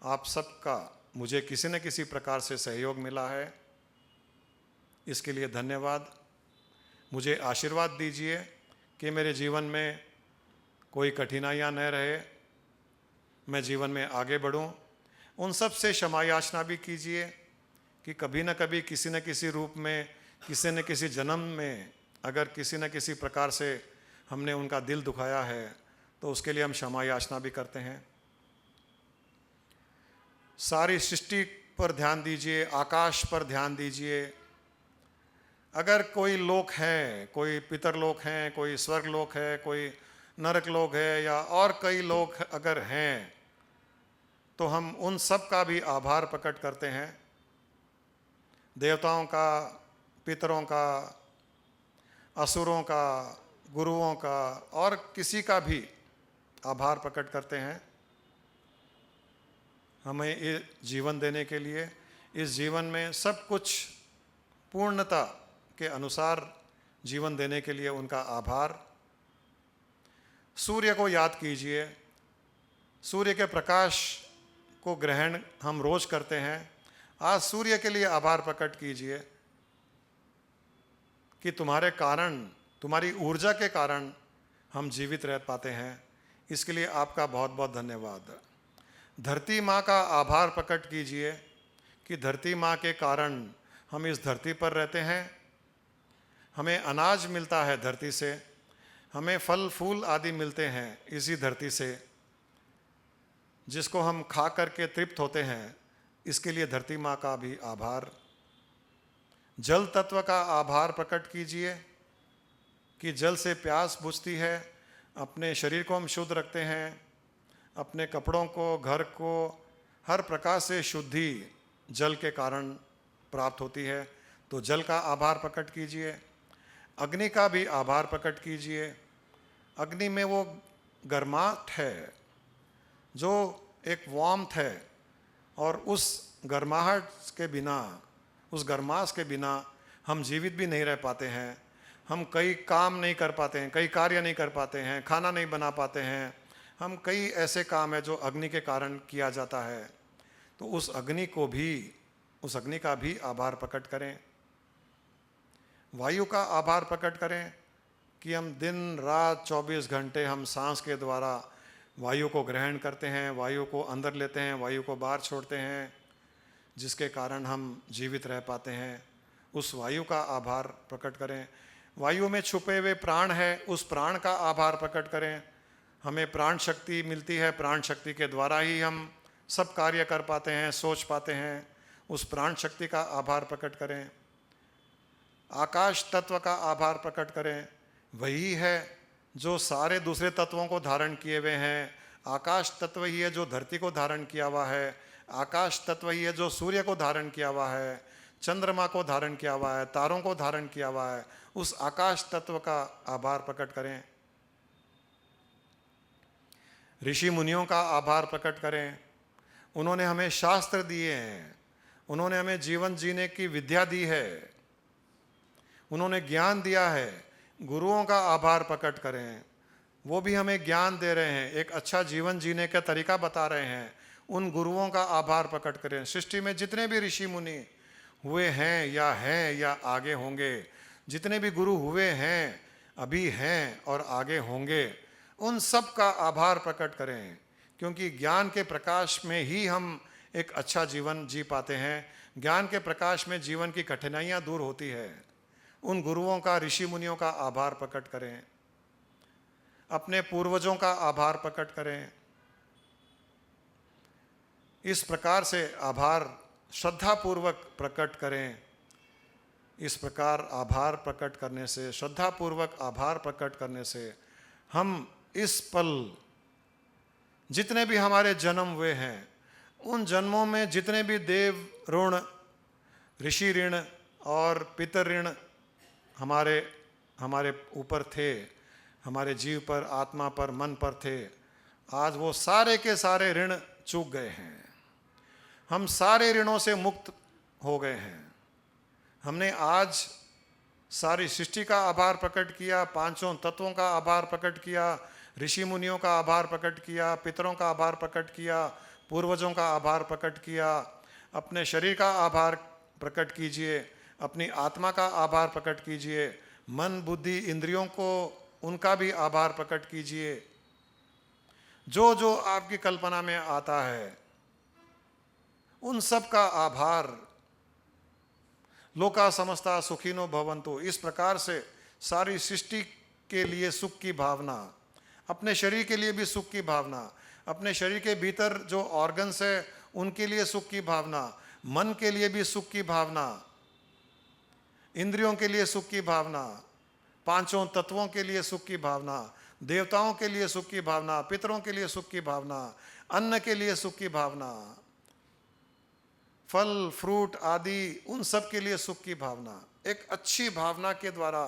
आप सबका मुझे किसी न किसी प्रकार से सहयोग मिला है, इसके लिए धन्यवाद। मुझे आशीर्वाद दीजिए कि मेरे जीवन में कोई कठिनाइयाँ न रहे, मैं जीवन में आगे बढ़ूं। उन सब से क्षमा याचना भी कीजिए कि कभी न कभी किसी न किसी रूप में, किसी न किसी जन्म में अगर किसी न किसी प्रकार से हमने उनका दिल दुखाया है तो उसके लिए हम क्षमा याचना भी करते हैं। सारी सृष्टि पर ध्यान दीजिए, आकाश पर ध्यान दीजिए। अगर कोई लोक हैं, कोई पितरलोक हैं, कोई स्वर्ग लोक है, कोई नरक लोक है, या और कई लोक अगर हैं, तो हम उन सब का भी आभार प्रकट करते हैं। देवताओं का, पितरों का, असुरों का, गुरुओं का और किसी का भी आभार प्रकट करते हैं हमें ये जीवन देने के लिए। इस जीवन में सब कुछ पूर्णता के अनुसार जीवन देने के लिए उनका आभार। सूर्य को याद कीजिए, सूर्य के प्रकाश को ग्रहण हम रोज करते हैं। आज सूर्य के लिए आभार प्रकट कीजिए कि तुम्हारे कारण, तुम्हारी ऊर्जा के कारण हम जीवित रह पाते हैं। इसके लिए आपका बहुत बहुत धन्यवाद। धरती माँ का आभार प्रकट कीजिए कि धरती माँ के कारण हम इस धरती पर रहते हैं, हमें अनाज मिलता है धरती से, हमें फल फूल आदि मिलते हैं इसी धरती से, जिसको हम खा करके तृप्त होते हैं। इसके लिए धरती माँ का भी आभार। जल तत्व का आभार प्रकट कीजिए कि जल से प्यास बुझती है, अपने शरीर को हम शुद्ध रखते हैं, अपने कपड़ों को, घर को, हर प्रकार से शुद्धि जल के कारण प्राप्त होती है, तो जल का आभार प्रकट कीजिए। अग्नि का भी आभार प्रकट कीजिए। अग्नि में वो गर्माहट है, जो एक वार्मथ है, और उस गर्माहट के बिना, उस गर्माश के बिना हम जीवित भी नहीं रह पाते हैं। हम कई काम नहीं कर पाते हैं, कई कार्य नहीं कर पाते हैं, खाना नहीं बना पाते हैं। हम कई ऐसे काम है जो अग्नि के कारण किया जाता है, तो उस अग्नि को भी, उस अग्नि का भी आभार प्रकट करें। वायु का आभार प्रकट करें कि हम दिन रात 24 घंटे हम सांस के द्वारा वायु को ग्रहण करते हैं, वायु को अंदर लेते हैं, वायु को बाहर छोड़ते हैं, जिसके कारण हम जीवित रह पाते हैं। उस वायु का आभार प्रकट करें। वायु में छुपे हुए प्राण है, उस प्राण का आभार प्रकट करें। हमें प्राण शक्ति मिलती है, प्राण शक्ति के द्वारा ही हम सब कार्य कर पाते हैं, सोच पाते हैं। उस प्राण शक्ति का आभार प्रकट करें। आकाश तत्व का आभार प्रकट करें। वही है जो सारे दूसरे तत्वों को धारण किए हुए हैं। आकाश तत्व ही है जो धरती को धारण किया हुआ है। आकाश तत्व ही है जो सूर्य को धारण किया हुआ है, चंद्रमा को धारण किया हुआ है, तारों को धारण किया हुआ है। उस आकाश तत्व का आभार प्रकट करें। ऋषि मुनियों का आभार प्रकट करें। उन्होंने हमें शास्त्र दिए हैं, उन्होंने हमें जीवन जीने की विद्या दी है, उन्होंने ज्ञान दिया है। गुरुओं का आभार प्रकट करें, वो भी हमें ज्ञान दे रहे हैं, एक अच्छा जीवन जीने का तरीका बता रहे हैं। उन गुरुओं का आभार प्रकट करें। सृष्टि में जितने भी ऋषि मुनि हुए हैं या आगे होंगे, जितने भी गुरु हुए हैं, अभी हैं और आगे होंगे, उन सब का आभार प्रकट करें, क्योंकि ज्ञान के प्रकाश में ही हम एक अच्छा जीवन जी पाते हैं। ज्ञान के प्रकाश में जीवन की कठिनाइयाँ दूर होती है। उन गुरुओं का, ऋषि मुनियों का आभार प्रकट करें। अपने पूर्वजों का आभार प्रकट करें। इस प्रकार से आभार श्रद्धापूर्वक प्रकट करें। इस प्रकार आभार प्रकट करने से, श्रद्धापूर्वक आभार प्रकट करने से, हम इस पल जितने भी हमारे जन्म हुए हैं, उन जन्मों में जितने भी देव ऋण, ऋषि ऋण और पितर ऋण हमारे ऊपर थे, हमारे जीव पर, आत्मा पर, मन पर थे, आज वो सारे के सारे ऋण चूक गए हैं। हम सारे ऋणों से मुक्त हो गए हैं। हमने आज सारी सृष्टि का आभार प्रकट किया, पांचों तत्वों का आभार प्रकट किया, ऋषि मुनियों का आभार प्रकट किया, पितरों का आभार प्रकट किया, पूर्वजों का आभार प्रकट किया। अपने शरीर का आभार प्रकट कीजिए, अपनी आत्मा का आभार प्रकट कीजिए, मन बुद्धि इंद्रियों को उनका भी आभार प्रकट कीजिए। जो जो आपकी कल्पना में आता है उन सब का आभार। लोका समस्ता सुखिनो भवन्तु, इस प्रकार से सारी सृष्टि के लिए सुख की भावना, अपने शरीर के लिए भी सुख की भावना, अपने शरीर के भीतर जो ऑर्गन्स है उनके लिए सुख की भावना, मन के लिए भी सुख की भावना, इंद्रियों के लिए सुख की भावना, पांचों तत्वों के लिए सुख की भावना, देवताओं के लिए सुख की भावना, पितरों के लिए सुख की भावना, अन्न के लिए सुख की भावना, फल फ्रूट आदि उन सब के लिए सुख की भावना। एक अच्छी भावना के द्वारा,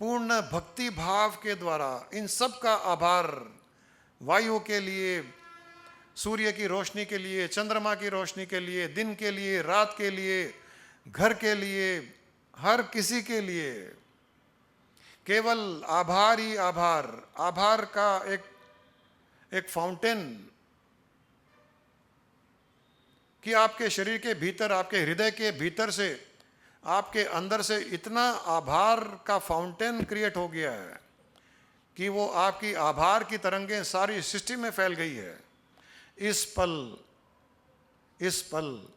पूर्ण भक्ति भाव के द्वारा इन सब का आभार, वायु के लिए, सूर्य की रोशनी के लिए, चंद्रमा की रोशनी के लिए, दिन के लिए, रात के लिए, घर के लिए, हर किसी के लिए केवल आभार ही आभार। आभार का एक फाउंटेन कि आपके शरीर के भीतर, आपके हृदय के भीतर से, आपके अंदर से इतना आभार का फाउंटेन क्रिएट हो गया है कि वो आपकी आभार की तरंगें सारी सृष्टि में फैल गई है। इस पल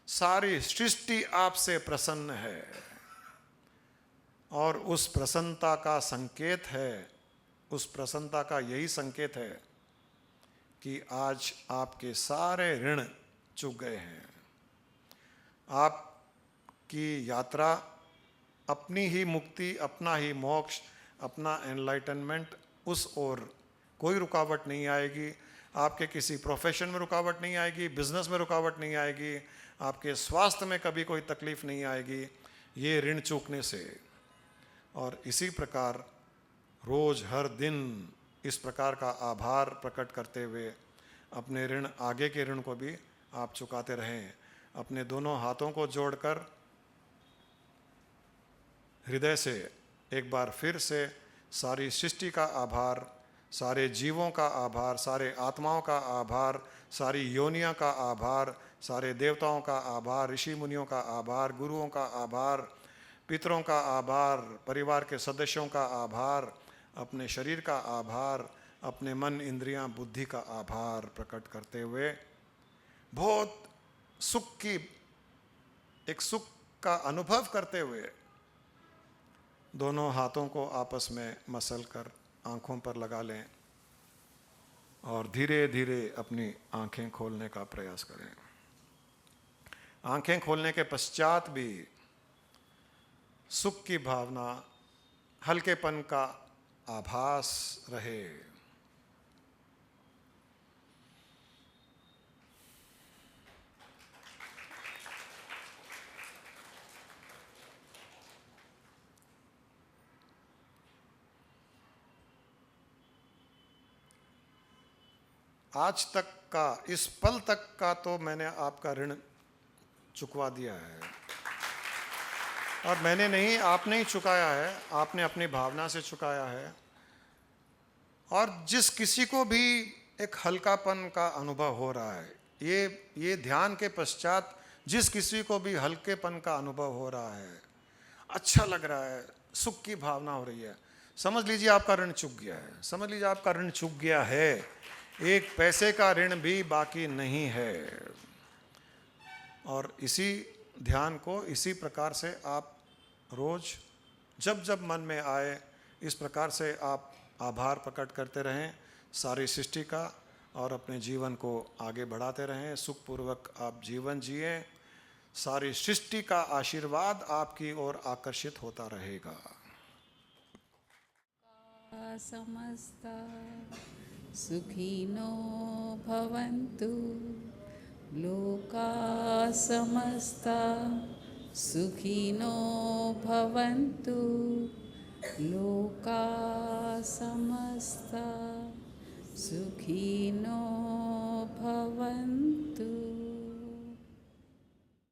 सारी सृष्टि आपसे प्रसन्न है और उस प्रसन्नता का संकेत है, उस प्रसन्नता का यही संकेत है कि आज आपके सारे ऋण चुक गए हैं। आपकी यात्रा, अपनी ही मुक्ति, अपना ही मोक्ष, अपना एनलाइटनमेंट, उस ओर कोई रुकावट नहीं आएगी। आपके किसी प्रोफेशन में रुकावट नहीं आएगी, बिजनेस में रुकावट नहीं आएगी, आपके स्वास्थ्य में कभी कोई तकलीफ नहीं आएगी ये ऋण चूकने से। और इसी प्रकार रोज हर दिन इस प्रकार का आभार प्रकट करते हुए अपने ऋण, आगे के ऋण को भी आप चुकाते रहें। अपने दोनों हाथों को जोड़कर हृदय से एक बार फिर से सारी सृष्टि का आभार, सारे जीवों का आभार, सारे आत्माओं का आभार, सारी योनियों का आभार, सारे देवताओं का आभार, ऋषि मुनियों का आभार, गुरुओं का आभार, पितरों का आभार, परिवार के सदस्यों का आभार, अपने शरीर का आभार, अपने मन इंद्रियां बुद्धि का आभार प्रकट करते हुए बहुत सुख का अनुभव करते हुए दोनों हाथों को आपस में मसल कर आँखों पर लगा लें और धीरे धीरे अपनी आँखें खोलने का प्रयास करें। आँखें खोलने के पश्चात भी सुख की भावना, हल्केपन का आभास रहे। आज तक का, इस पल तक का तो मैंने आपका ऋण चुकवा दिया है। और मैंने नहीं, आपने ही चुकाया है, आपने अपनी भावना से चुकाया है। और जिस किसी को भी एक हल्कापन का अनुभव हो रहा है, ये ध्यान के पश्चात जिस किसी को भी हल्केपन का अनुभव हो रहा है, अच्छा लग रहा है, सुख की भावना हो रही है, समझ लीजिए आपका ऋण चुक गया है। समझ लीजिए आपका ऋण चुक गया है, एक पैसे का ऋण भी बाकी नहीं है। और इसी ध्यान को इसी प्रकार से आप रोज जब जब मन में आए इस प्रकार से आप आभार प्रकट करते रहें सारी सृष्टि का और अपने जीवन को आगे बढ़ाते रहें। सुखपूर्वक आप जीवन जिए, सारी सृष्टि का आशीर्वाद आपकी ओर आकर्षित होता रहेगा। समस्ता सुखिनो भवन्तु, लोका समस्ता सुखिनो भवन्तु, लोका समस्ता सुखिनो भवन्तु।